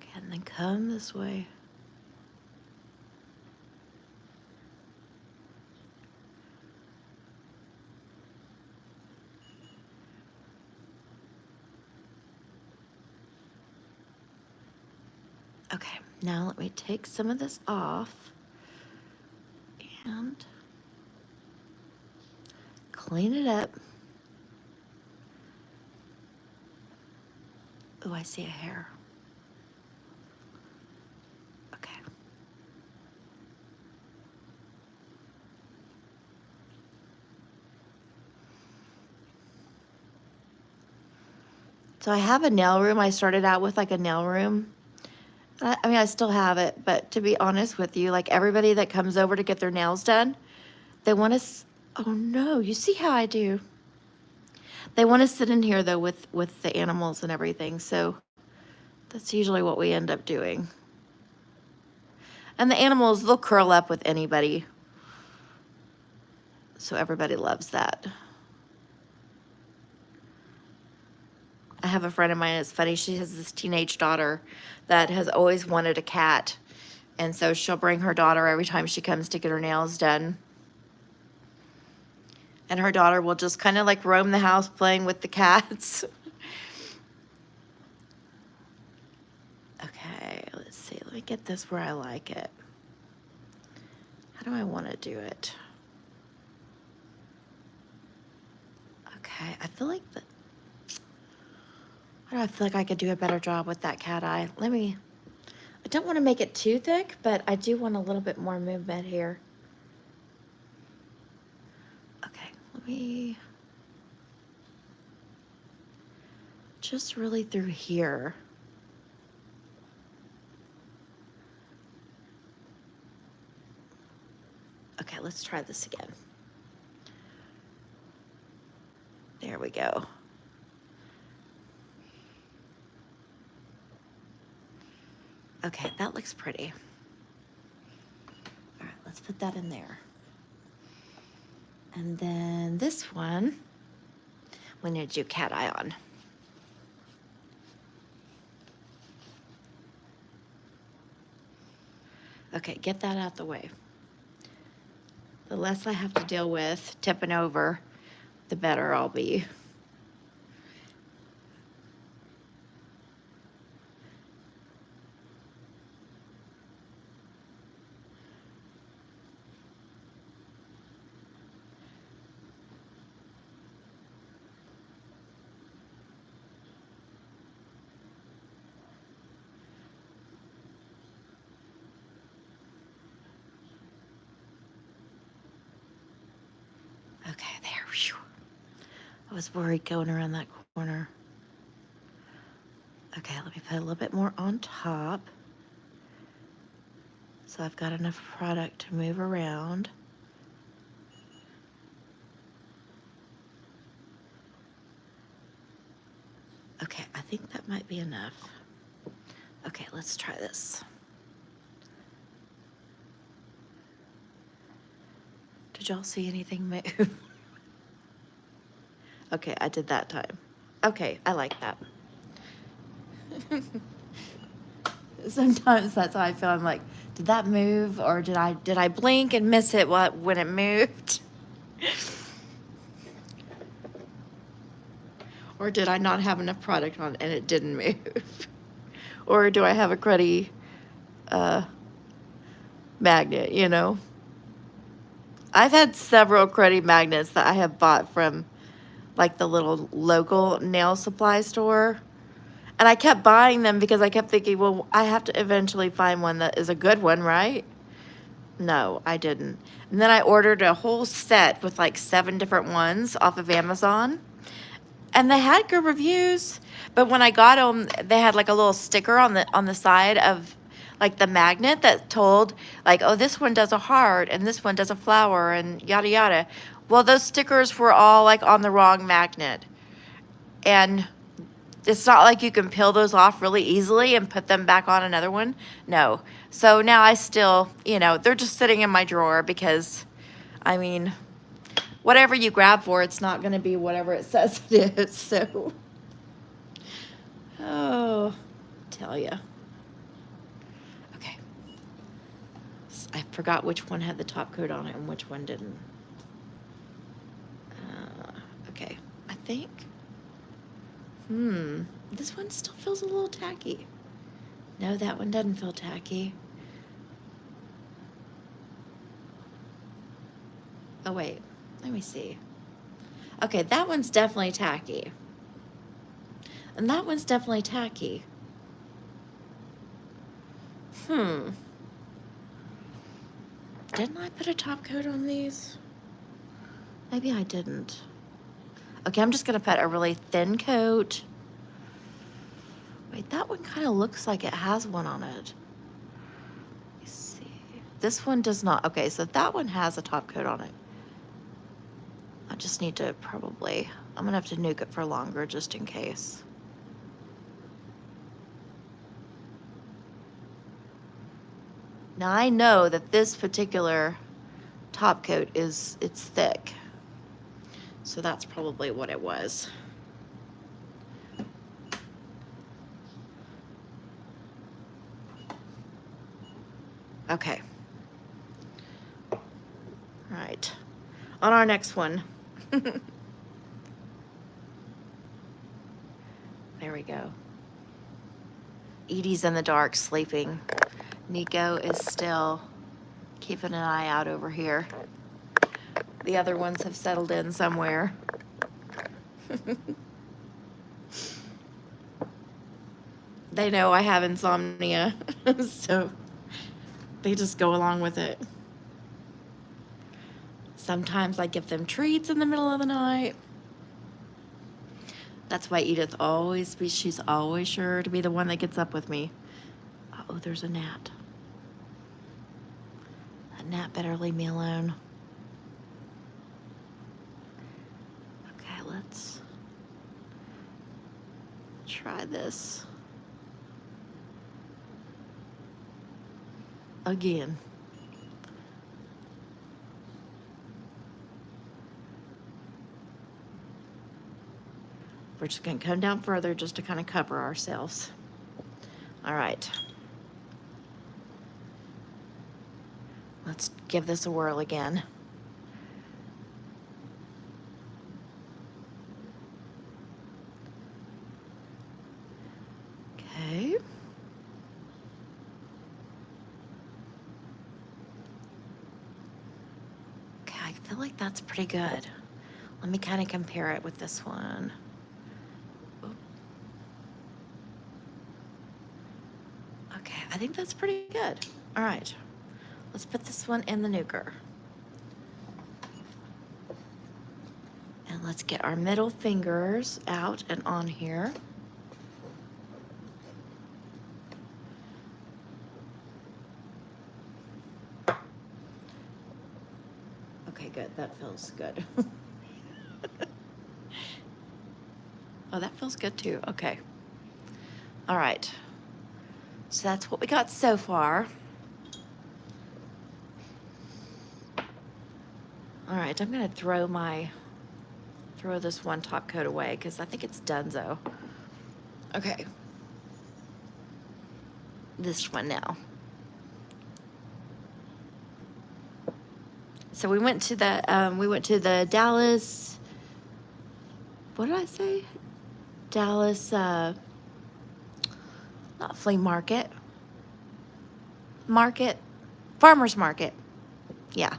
Okay, and then come this way. Okay, now let me take some of this off and clean it up. Oh, I see a hair. Okay. So I have a nail room. I started out with like a nail room. I mean, I still have it, but to be honest with you, like everybody that comes over to get their nails done, they want to, oh no, you see how I do. They want to sit in here though with the animals and everything. So that's usually what we end up doing. And the animals, they'll curl up with anybody. So everybody loves that. I have a friend of mine, it's funny, she has this teenage daughter that has always wanted a cat. And so she'll bring her daughter every time she comes to get her nails done. And her daughter will just kind of like roam the house playing with the cats. Okay, let's see. Let me get this where I like it. How do I want to do it? Okay, I feel like that. Why do I feel like I could do a better job with that cat eye? I don't want to make it too thick, but I do want a little bit more movement here. Okay, let me just really through here. Okay, let's try this again. There we go. Okay, that looks pretty. All right, let's put that in there. And then this one, we need to do cat eye on. Okay, get that out the way. The less I have to deal with tipping over, the better I'll be. Okay, there. Whew. I was worried going around that corner. Okay, let me put a little bit more on top. So I've got enough product to move around. Okay, I think that might be enough. Okay, let's try this. Did y'all see anything move? Okay, I did that time. Okay, I like that. Sometimes that's how I feel. I'm like, did that move, or did I blink and miss it when it moved? Or did I not have enough product on and it didn't move? Or do I have a cruddy magnet, you know? I've had several cruddy magnets that I have bought from like the little local nail supply store. And I kept buying them because I kept thinking, well, I have to eventually find one that is a good one, right? No, I didn't. And then I ordered a whole set with like 7 different ones off of Amazon. And they had good reviews, but when I got them, they had like a little sticker on the side of like the magnet that told like, oh, this one does a heart and this one does a flower and yada yada. Well, those stickers were all like on the wrong magnet. And it's not like you can peel those off really easily and put them back on another one. No. So now I still, they're just sitting in my drawer because, I mean, whatever you grab for, it's not going to be whatever it says it is. So, oh, tell ya. Okay. I forgot which one had the top coat on it and which one didn't. Okay. I think. This one still feels a little tacky. No, that one doesn't feel tacky. Oh, wait. Let me see. Okay, that one's definitely tacky. And that one's definitely tacky. Didn't I put a top coat on these? Maybe I didn't. Okay, I'm just going to put a really thin coat. Wait, that one kind of looks like it has one on it. Let me see. This one does not. Okay, so that one has a top coat on it. I just need to I'm going to have to nuke it for longer just in case. Now I know that this particular top coat it's thick. So that's probably what it was. Okay. All right. On our next one. There we go. Edie's in the dark sleeping. Nico is still keeping an eye out over here. The other ones have settled in somewhere. They know I have insomnia, so they just go along with it. Sometimes I give them treats in the middle of the night. That's why Edith she's always sure to be the one that gets up with me. Oh, there's a gnat. Nat better leave me alone. Okay, let's try this again. We're just going to come down further just to kind of cover ourselves. All right. Let's give this a whirl again. Okay. Okay, I feel like that's pretty good. Let me kind of compare it with this one. Okay, I think that's pretty good. All right, let's put this one in the nuker. And let's get our middle fingers out and on here. Okay, good, that feels good. Oh, that feels good too, okay. All right, so that's what we got so far. All right, I'm gonna throw this one top coat away because I think it's donezo. Okay. This one now. So we went to the Dallas, what did I say? Dallas, not flea market. Farmer's market. Yeah.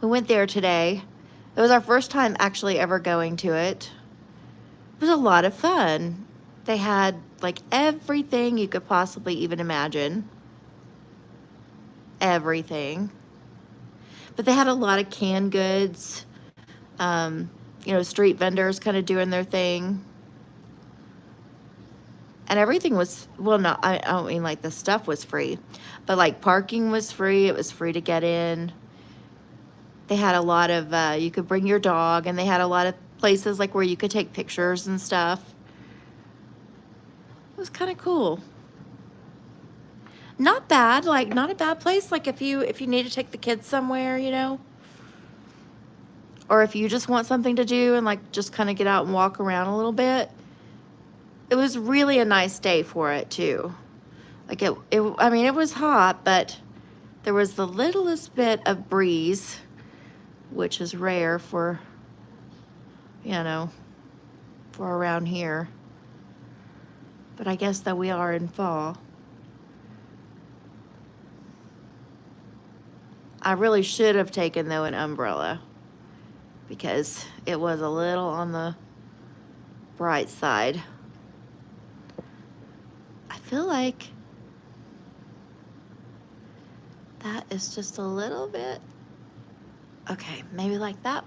We went there today. It was our first time actually ever going to it. It was a lot of fun. They had like everything you could possibly even imagine. Everything. But they had a lot of canned goods, street vendors kind of doing their thing. And everything was, well, no, I don't mean like the stuff was free, but like parking was free. It was free to get in. They had a lot of, you could bring your dog, and they had a lot of places like where you could take pictures and stuff. It was kind of cool. Not bad, like not a bad place. Like if you need to take the kids somewhere, or if you just want something to do and like just kind of get out and walk around a little bit. It was really a nice day for it too. Like I mean, it was hot, but there was the littlest bit of breeze, which is rare for around here. But I guess that we are in fall. I really should have taken, though, an umbrella because it was a little on the bright side. I feel like that is just a little bit. Okay, maybe like that.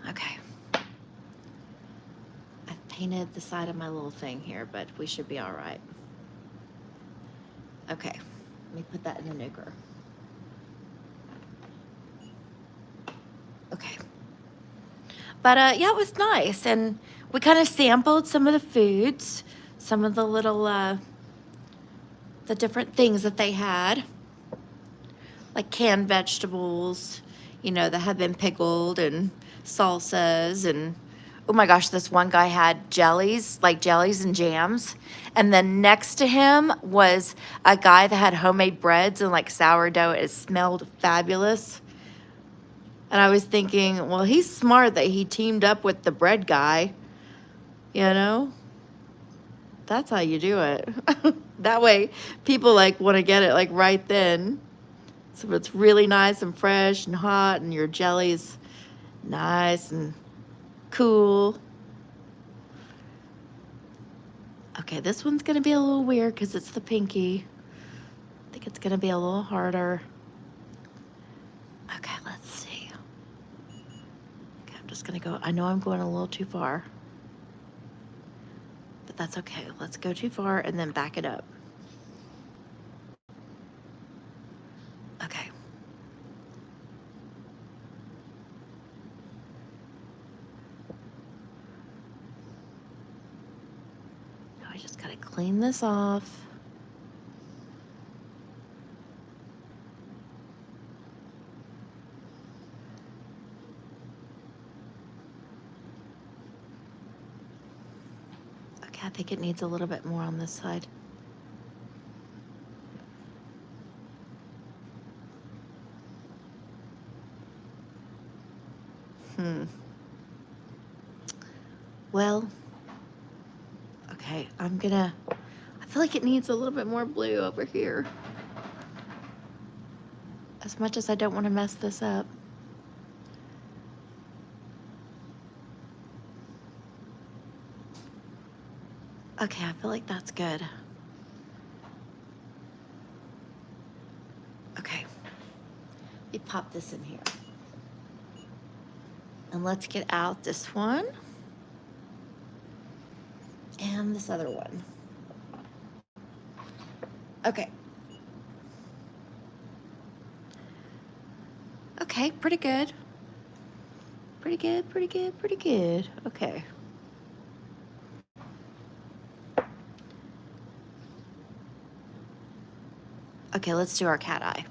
Okay. I've painted the side of my little thing here, but we should be all right. Okay, let me put that in the nuker. Okay. But yeah, it was nice. And we kind of sampled some of the foods, some of the little, the different things that they had. Like canned vegetables, that had been pickled, and salsas, and oh my gosh, this one guy had jellies and jams. And then next to him was a guy that had homemade breads and like sourdough. It smelled fabulous. And I was thinking, well, he's smart that he teamed up with the bread guy, That's how you do it. That way people like want to get it like right then. So it's really nice and fresh and hot, and your jelly's nice and cool. Okay, this one's gonna be a little weird because it's the pinky. I think it's gonna be a little harder. Okay, let's see. Okay, I'm just gonna go, I know I'm going a little too far, but that's okay. Let's go too far and then back it up. just gotta clean this off. Okay, I think it needs a little bit more on this side. Well, okay, I feel like it needs a little bit more blue over here. As much as I don't want to mess this up. Okay, I feel like that's good. Okay, we pop this in here. And let's get out this one. And this other one. Okay. Okay, pretty good. Pretty good, pretty good, pretty good. Okay. Okay, let's do our cat eye.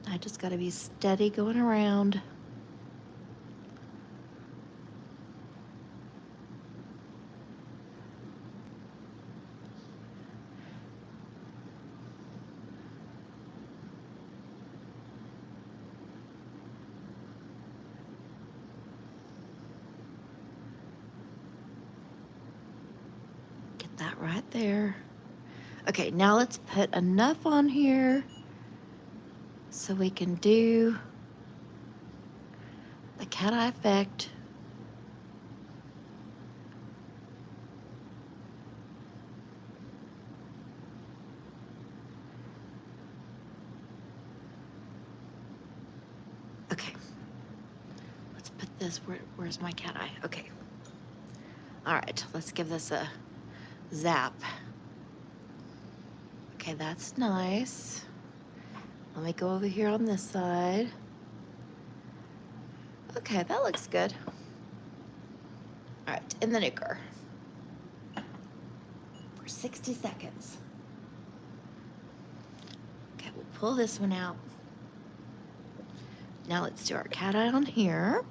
I just gotta be steady going around. Get that right there. Okay, now let's put enough on here so we can do the cat eye effect. Okay, let's put this, where's my cat eye? Okay. All right, let's give this a zap. Okay, that's nice. Let me go over here on this side. Okay, that looks good. All right, in the nuker for 60 seconds. Okay, we'll pull this one out. Now let's do our cat eye on here.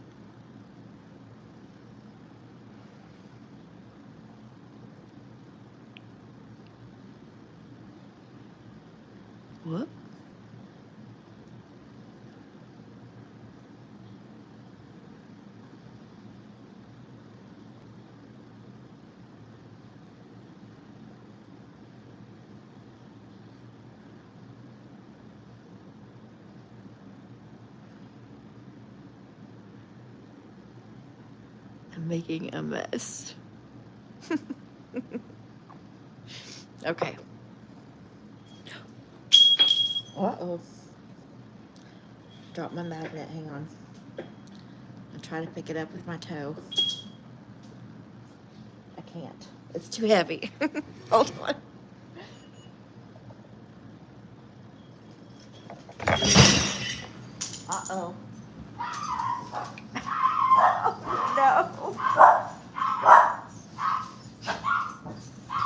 Whoop. I'm making a mess. Okay. Uh-oh. Drop my magnet, hang on. I'll try to pick it up with my toe. I can't. It's too heavy. Hold on. Uh-oh. No.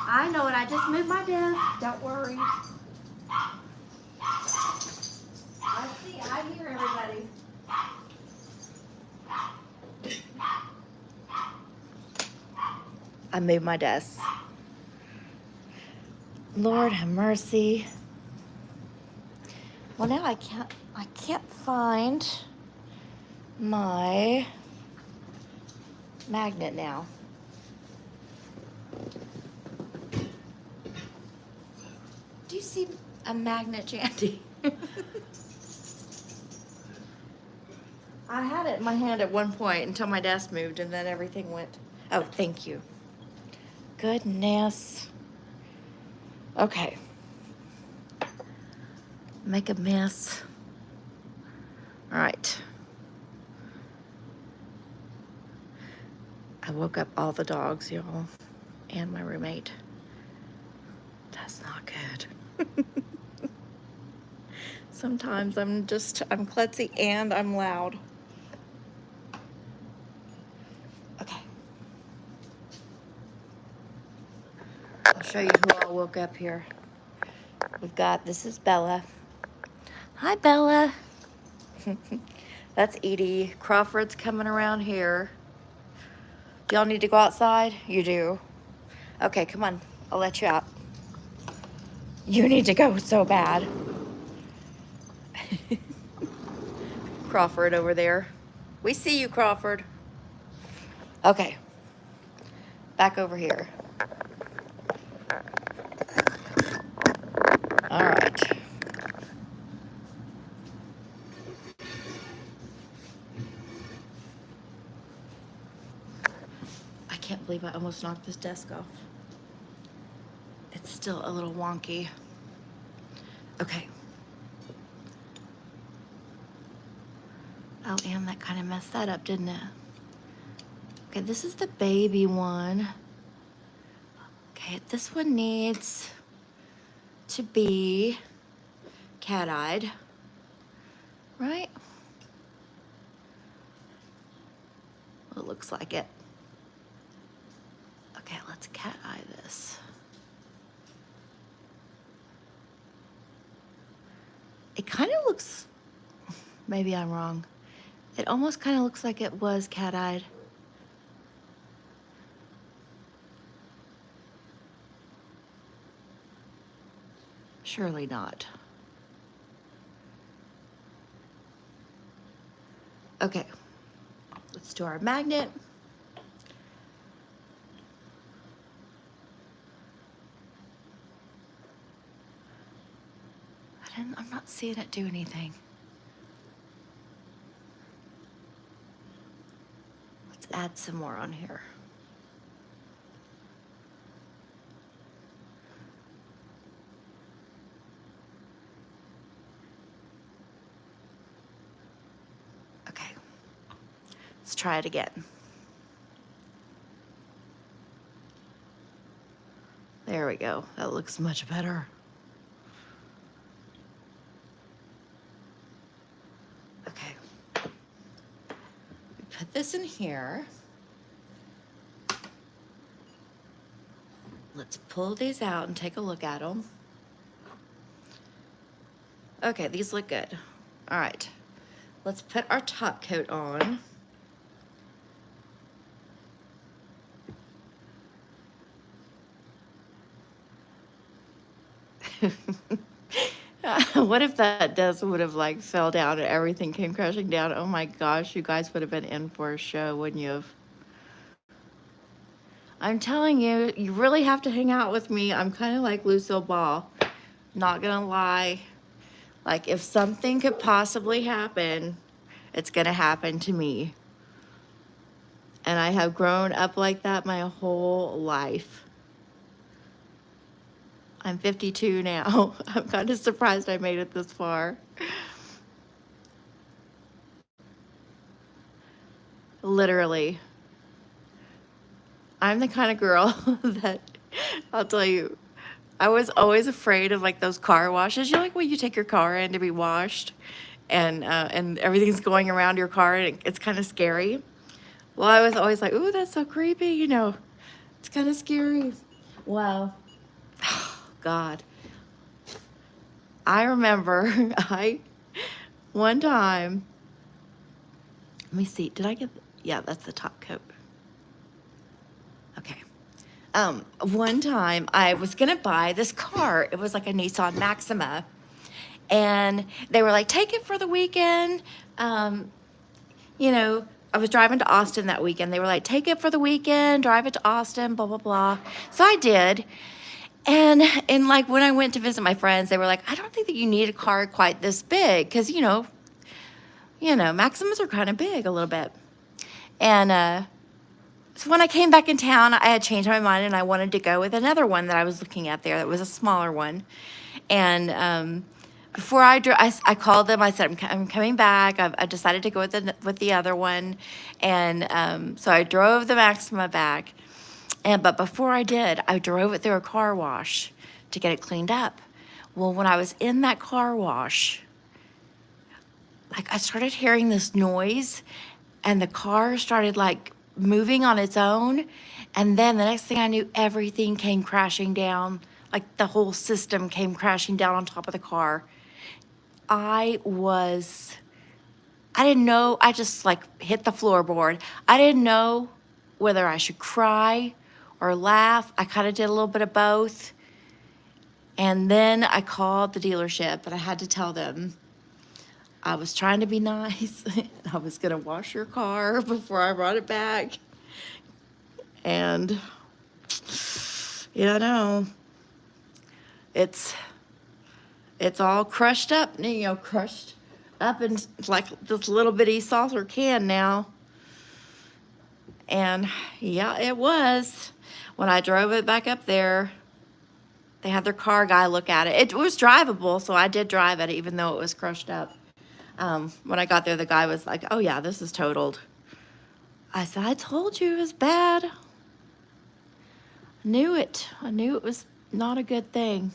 I know it. I just moved my desk. Don't worry. I hear everybody. I moved my desk. Lord have mercy. Well, now I can't find my magnet now. Do you see a magnet, Jandy? I had it in my hand at one point until my desk moved and then everything went. Oh, thank you. Goodness. Okay. Make a mess. All right. I woke up all the dogs, y'all. and my roommate. That's not good. Sometimes I'm klutzy and I'm loud. Okay. I'll show you who all woke up here. This is Bella. Hi, Bella. That's Edie. Crawford's coming around here. Do y'all need to go outside? You do. Okay, come on. I'll let you out. You need to go so bad. Crawford over there. We see you, Crawford. Okay. Back over here. All right. I can't believe I almost knocked this desk off. It's still a little wonky. Okay. Oh, and that kind of messed that up, didn't it? Okay, this is the baby one. Okay, this one needs to be cat-eyed, right? Well, it looks like it. Okay, let's cat-eye this. It kind of looks, maybe I'm wrong. It almost kind of looks like it was cat-eyed. Surely not. Okay, let's do our magnet. I'm not seeing it do anything. Let's add some more on here. Okay, let's try it again. There we go. That looks much better. Okay. We put this in here. Let's pull these out and take a look at them. Okay, these look good. All right, let's put our top coat on. What if that desk would have like fell down and everything came crashing down? Oh my gosh, you guys would have been in for a show, wouldn't you have? I'm telling you, you really have to hang out with me. I'm kind of like Lucille Ball. Not gonna lie. Like, if something could possibly happen, it's gonna happen to me. And I have grown up like that my whole life. I'm 52 now. I'm kind of surprised I made it this far. Literally. I'm the kind of girl that, I'll tell you, I was always afraid of like those car washes. You know, like when you take your car in to be washed and everything's going around your car and it's kind of scary. Well, I was always like, ooh, that's so creepy, you know, it's kind of scary. Wow. Oh, God. I remember one time, let me see, did I get, yeah, that's the top coat. Okay. One time I was gonna buy this car. It was like a Nissan Maxima. And they were like, take it for the weekend. You know, I was driving to Austin that weekend. They were like, take it for the weekend, drive it to Austin, blah, blah, blah. So I did. And like when I went to visit my friends, they were like, I don't think that you need a car quite this big. Cause you know, Maximas are kind of big a little bit. And, so when I came back in town, I had changed my mind and I wanted to go with another one that I was looking at there that was a smaller one. And before I called them, I said, I'm coming back. I decided to go with the other one. And so I drove the Maxima back. But before I did, I drove it through a car wash to get it cleaned up. Well, when I was in that car wash, like I started hearing this noise and the car started like moving on its own. And then the next thing I knew, everything came crashing down. Like the whole system came crashing down on top of the car. I didn't know, I just like hit the floorboard. I didn't know whether I should cry or laugh. I kind of did a little bit of both. And then I called the dealership and I had to tell them I was trying to be nice. I was gonna wash your car before I brought it back. And you know, it's all crushed up, crushed up in like this little bitty saucer can now. And yeah, it was. When I drove it back up there, they had their car guy look at it. It was drivable, so I did drive it even though it was crushed up. When I got there, the guy was like, "Oh yeah, this is totaled." I said, "I told you it was bad. I knew it. I knew it was not a good thing."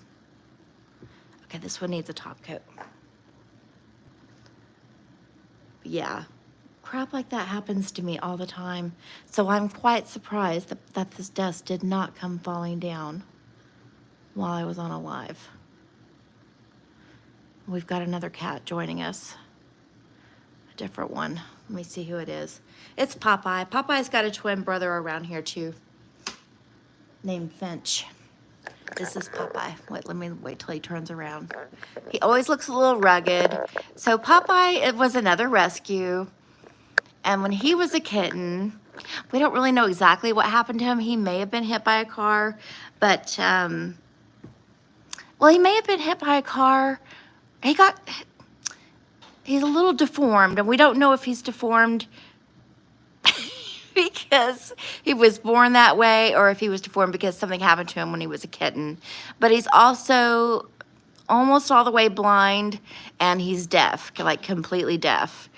Okay, this one needs a top coat. Yeah, crap like that happens to me all the time. So I'm quite surprised that this dust did not come falling down while I was on a live. We've got another cat joining us. A different one. Let me see who it is. It's Popeye. Popeye's got a twin brother around here too, named Finch. This is Popeye. Let me wait till he turns around. He always looks a little rugged. So Popeye, it was another rescue. And when he was a kitten, we don't really know exactly what happened to him. He may have been hit by a car, but, well, he may have been hit by a car. He's a little deformed, and we don't know if he's deformed because he was born that way or if he was deformed because something happened to him when he was a kitten. But he's also almost all the way blind, and he's deaf, like completely deaf.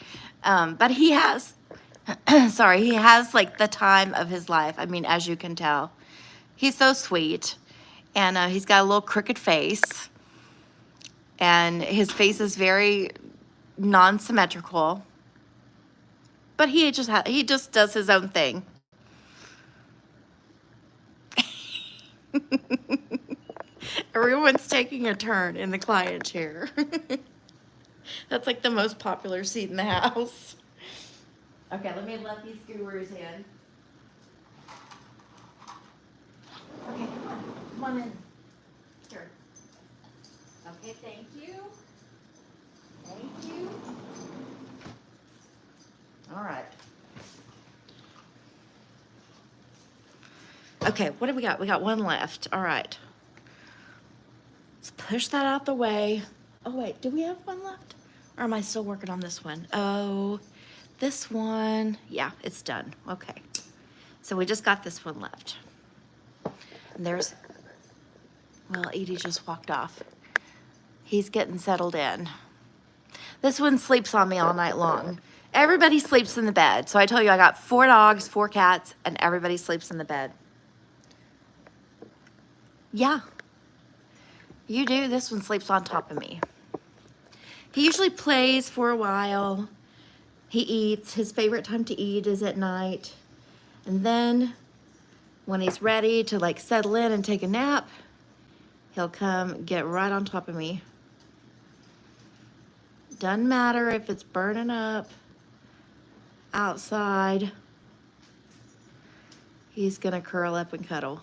But he has, sorry, he has like the time of his life. I mean, as you can tell, he's so sweet, and he's got a little crooked face, and his face is very non-symmetrical. But he just does his own thing. Everyone's taking a turn in the client chair. That's like the most popular seat in the house. Okay, let me let these gurus in. Okay, come on in. Here. Okay, thank you. Thank you. All right. Okay, what do we got? We got one left. All right. Let's push that out the way. Oh, wait, do we have one left? Or am I still working on this one? Oh, this one. Yeah, it's done. Okay. So we just got this one left. And well, Edie just walked off. He's getting settled in. This one sleeps on me all night long. Everybody sleeps in the bed. So I told you I got 4 dogs, 4 cats, and everybody sleeps in the bed. Yeah. You do. This one sleeps on top of me. He usually plays for a while. He eats. His favorite time to eat is at night. And then when he's ready to like settle in and take a nap, he'll come get right on top of me. Doesn't matter if it's burning up outside. He's gonna curl up and cuddle.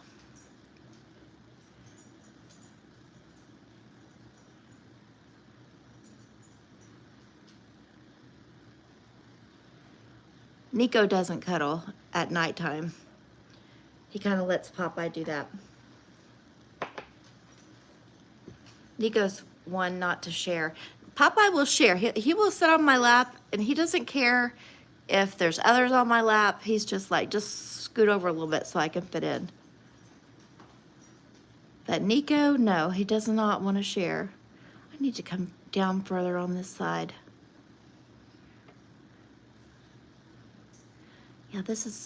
Nico doesn't cuddle at nighttime. He kind of lets Popeye do that. Nico's one not to share. Popeye will share. He will sit on my lap, and he doesn't care if there's others on my lap. He's just like, just scoot over a little bit so I can fit in. But Nico, no, he does not want to share. I need to come down further on this side. Yeah,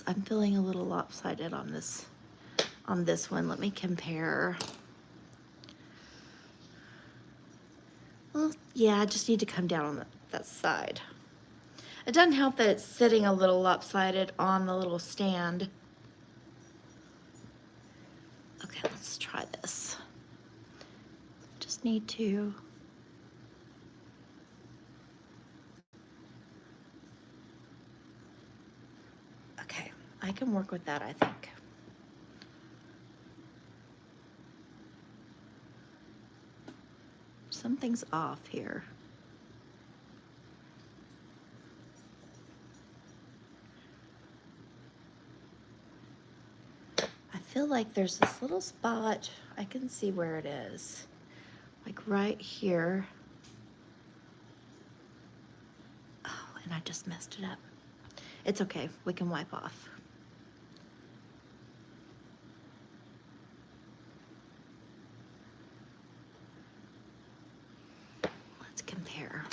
I'm feeling a little lopsided on this on this one. Let me compare. Well, yeah, I just need to come down on that side. It doesn't help that it's sitting a little lopsided on the little stand. Okay, let's try this. Just need to. Okay, I can work with that, I think. Something's off here. I feel like there's this little spot. I can see where it is. Like right here. Oh, and I just messed it up. It's okay, we can wipe off. Let's compare.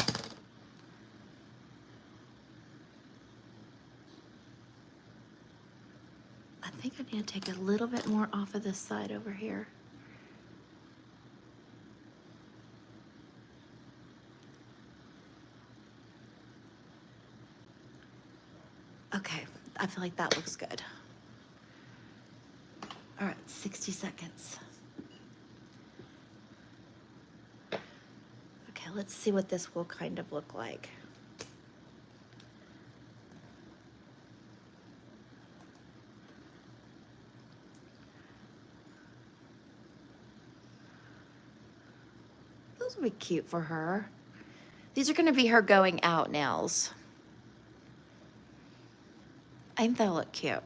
I think I need to take a little bit more off of this side over here. Okay, I feel like that looks good. All right, 60 seconds. Okay, let's see what this will kind of look like. Those will be cute for her. These are gonna be her going out nails. I think they'll look cute.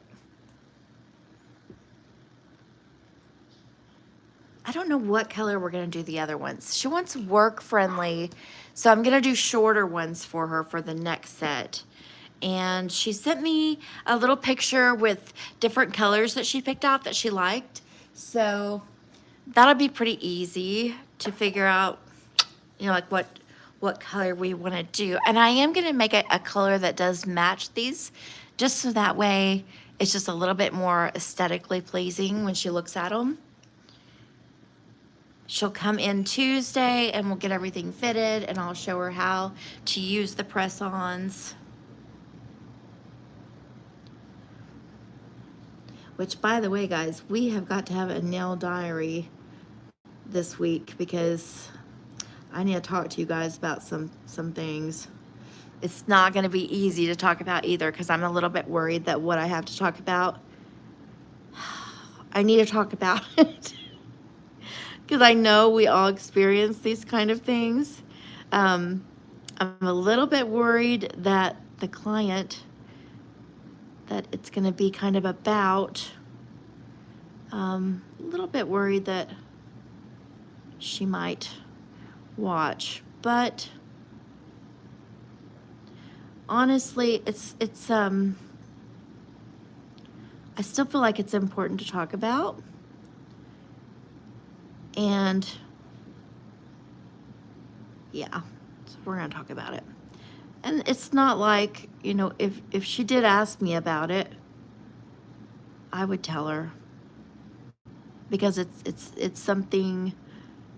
I don't know what color we're gonna do the other ones. She wants work friendly, so I'm gonna do shorter ones for her for the next set. And she sent me a little picture with different colors that she picked out that she liked. So that'll be pretty easy to figure out, you know, like what color we wanna do. And I am gonna make a color that does match these, just so that way it's just a little bit more aesthetically pleasing when she looks at them. She'll come in Tuesday and we'll get everything fitted and I'll show her how to use the press-ons. Which, by the way, guys, we have got to have a nail diary this week because I need to talk to you guys about some things. It's not going to be easy to talk about either because I'm a little bit worried that what I have to talk about, I need to talk about it. Because I know we all experience these kind of things. I'm a little bit worried that the client, that it's going to be kind of about, a little bit worried that she might watch. But honestly, it's I still feel like it's important to talk about. And yeah, so we're gonna talk about it. And it's not like, you know, if she did ask me about it, I would tell her. Because it's something,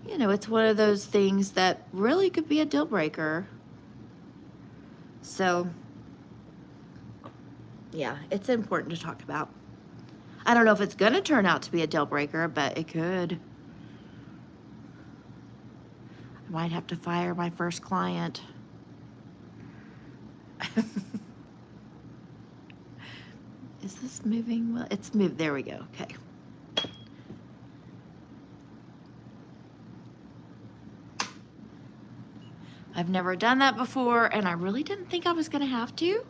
you know, it's one of those things that really could be a deal breaker. So yeah, it's important to talk about. I don't know if it's gonna turn out to be a deal breaker, but it could. I might have to fire my first client. Is this moving well? It's moved. There we go. Okay. I've never done that before, and I really didn't think I was going to have to.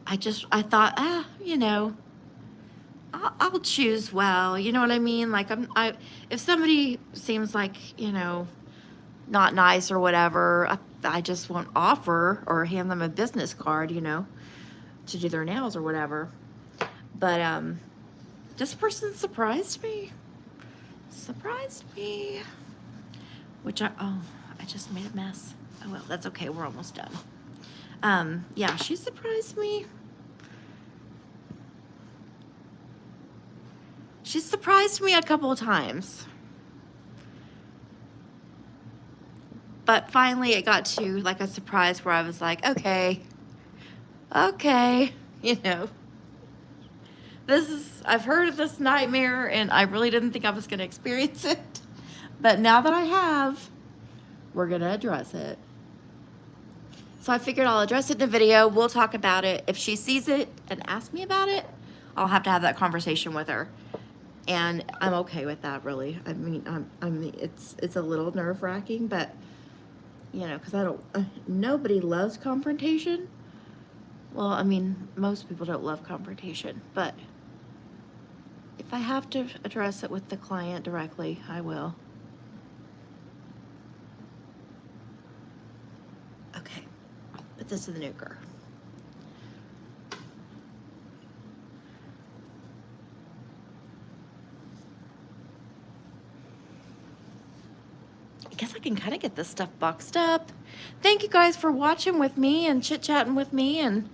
I thought, you know, I'll choose well. You know what I mean? Like, if somebody seems like, you know, not nice or whatever, I just won't offer or hand them a business card, you know, to do their nails or whatever. But this person surprised me. Which I just made a mess. Oh well, that's okay, we're almost done. Yeah, she surprised me. She's surprised me a couple of times. But finally it got to like a surprise where I was like, okay, you know, I've heard of this nightmare and I really didn't think I was going to experience it. But now that I have, we're going to address it. So I figured I'll address it in the video. We'll talk about it. If she sees it and asks me about it, I'll have to have that conversation with her. And I'm okay with that, really. I mean, it's a little nerve-wracking, but you know, because nobody loves confrontation. Well, I mean, most people don't love confrontation, but if I have to address it with the client directly, I will. Okay, put this in the nuker. I guess I can kind of get this stuff boxed up. Thank you guys for watching with me and chit-chatting with me and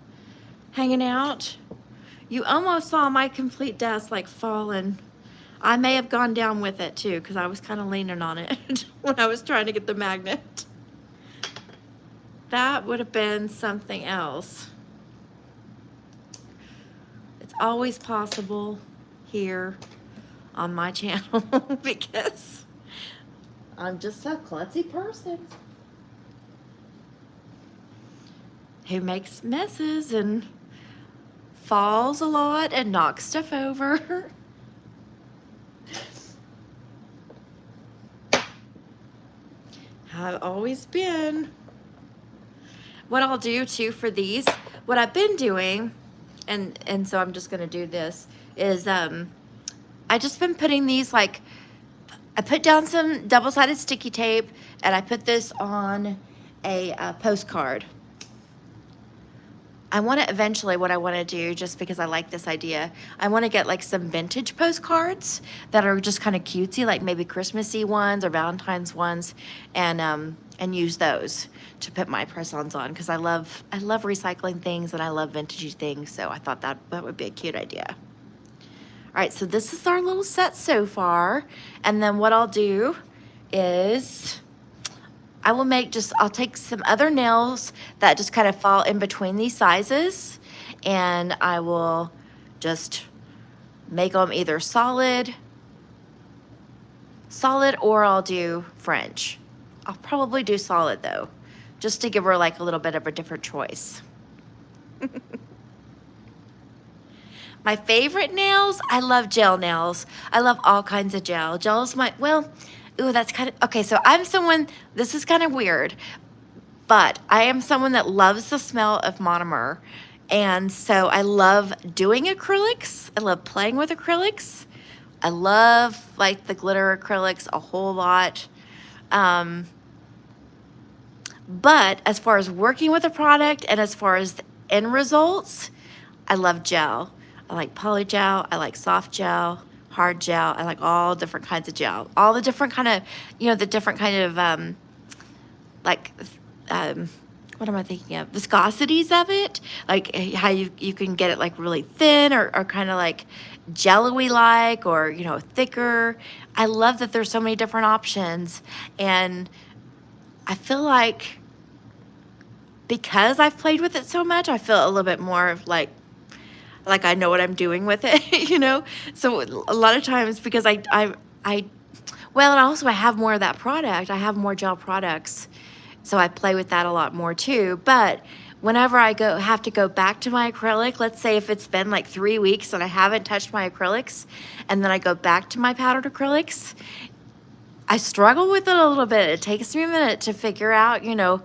hanging out. You almost saw my complete desk like falling. I may have gone down with it too because I was kind of leaning on it when I was trying to get the magnet. That would have been something else. It's always possible here on my channel because I'm just a klutzy person who makes messes and falls a lot and knocks stuff over. I've always been. What I'll do too for these, what I've been doing, and so I'm just gonna do this, is I just been putting these like, I put down some double-sided sticky tape and I put this on a postcard. I want to eventually, what I want to do, just because I like this idea, I want to get like some vintage postcards that are just kind of cutesy, like maybe Christmassy ones or Valentine's ones, and use those to put my press-ons on because I love recycling things and I love vintagey things. So I thought that would be a cute idea. All right, so this is our little set so far, and then what I'll do is I'll take some other nails that just kind of fall in between these sizes, and I will just make them either solid, or I'll do French. I'll probably do solid though, just to give her like a little bit of a different choice. My favorite nails, I love gel nails. I love all kinds of gel. Gel is my, well, ooh, that's kind of, okay, so I'm someone, this is kind of weird, but I am someone that loves the smell of monomer. And so I love doing acrylics. I love playing with acrylics. I love like the glitter acrylics a whole lot. But as far as working with a product and as far as the end results, I love gel. I like poly gel, I like soft gel, hard gel. I like all different kinds of gel. All the different kind of, you know, the different kind of, what am I thinking of? Viscosities of it. Like how you can get it like really thin or kind of like jello-y like, or, you know, thicker. I love that there's so many different options. And I feel like because I've played with it so much, I feel a little bit more like I know what I'm doing with it, you know? So a lot of times, because well, and also I have more of that product. I have more gel products. So I play with that a lot more too. But whenever I have to go back to my acrylic, let's say if it's been like 3 weeks and I haven't touched my acrylics, and then I go back to my powdered acrylics, I struggle with it a little bit. It takes me a minute to figure out, you know,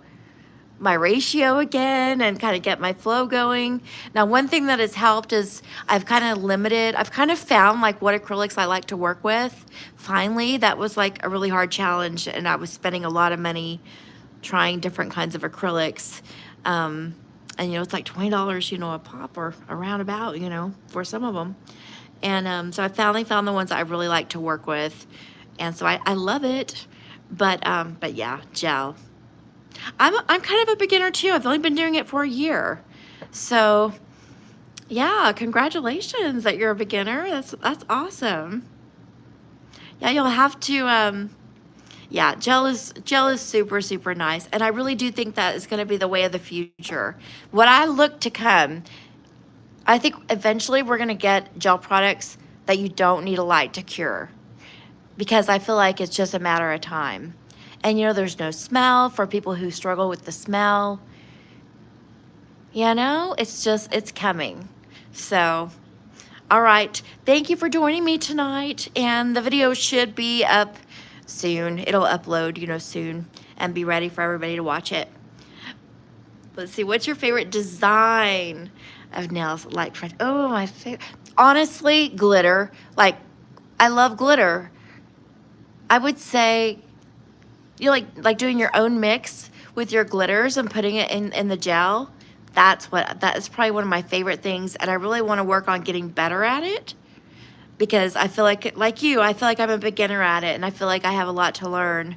my ratio again and kind of get my flow going. Now, one thing that has helped is I've kind of found like what acrylics I like to work with. Finally, that was like a really hard challenge, and I was spending a lot of money trying different kinds of acrylics. And, you know, it's like $20, you know, a pop or a roundabout, you know, for some of them. And so I finally found the ones that I really like to work with. And so I love it. But yeah, gel. I'm kind of a beginner too. I've only been doing it for a year. So, Yeah, congratulations that you're a beginner. That's awesome. Yeah, you'll have to yeah, gel is super super nice, and I really do think that is going to be the way of the future. What I look to come, I think eventually we're going to get gel products that you don't need a light to cure, because I feel like it's just a matter of time. And you know, there's no smell for people who struggle with the smell. You know, it's coming. So, all right. Thank you for joining me tonight. And the video should be up soon. It'll upload, you know, soon, and be ready for everybody to watch it. Let's see, what's your favorite design of nails? Like, oh, my favorite. Honestly, glitter. Like, I love glitter. I would say you like doing your own mix with your glitters and putting it in the gel. That is probably one of my favorite things, and I really want to work on getting better at it, because I feel like you, I feel like I'm a beginner at it, and I feel like I have a lot to learn.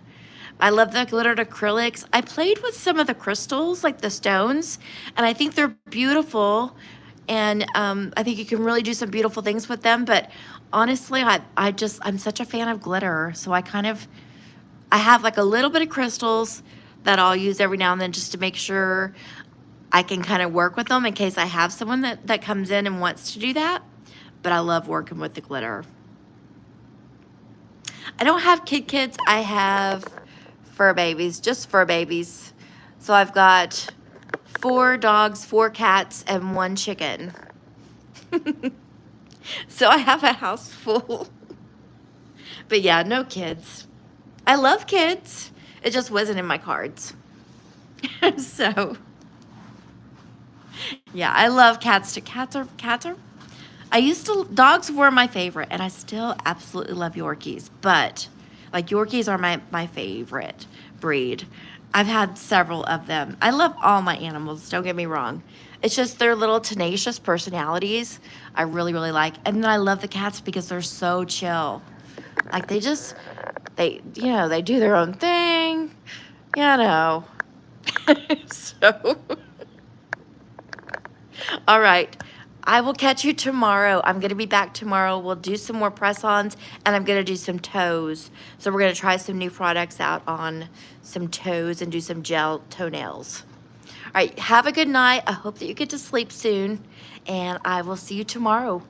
I love the glittered acrylics. I played with some of the crystals, like the stones, and I think they're beautiful, and I think you can really do some beautiful things with them. But honestly, I'm such a fan of glitter, so I have like a little bit of crystals that I'll use every now and then just to make sure I can kind of work with them in case I have someone that comes in and wants to do that. But I love working with the glitter. I don't have kids. I have fur babies, just fur babies. So I've got 4 dogs, 4 cats, and 1 chicken. So I have a house full. But yeah, no kids. I love kids. It just wasn't in my cards. So yeah, I love cats too. Dogs were my favorite, and I still absolutely love Yorkies, but like Yorkies are my favorite breed. I've had several of them. I love all my animals, don't get me wrong. It's just their little tenacious personalities I really, really like. And then I love the cats because they're so chill. Like they do their own thing, you know. So, all right. I will catch you tomorrow. I'm going to be back tomorrow. We'll do some more press-ons, and I'm going to do some toes. So we're going to try some new products out on some toes and do some gel toenails. All right, have a good night. I hope that you get to sleep soon, and I will see you tomorrow.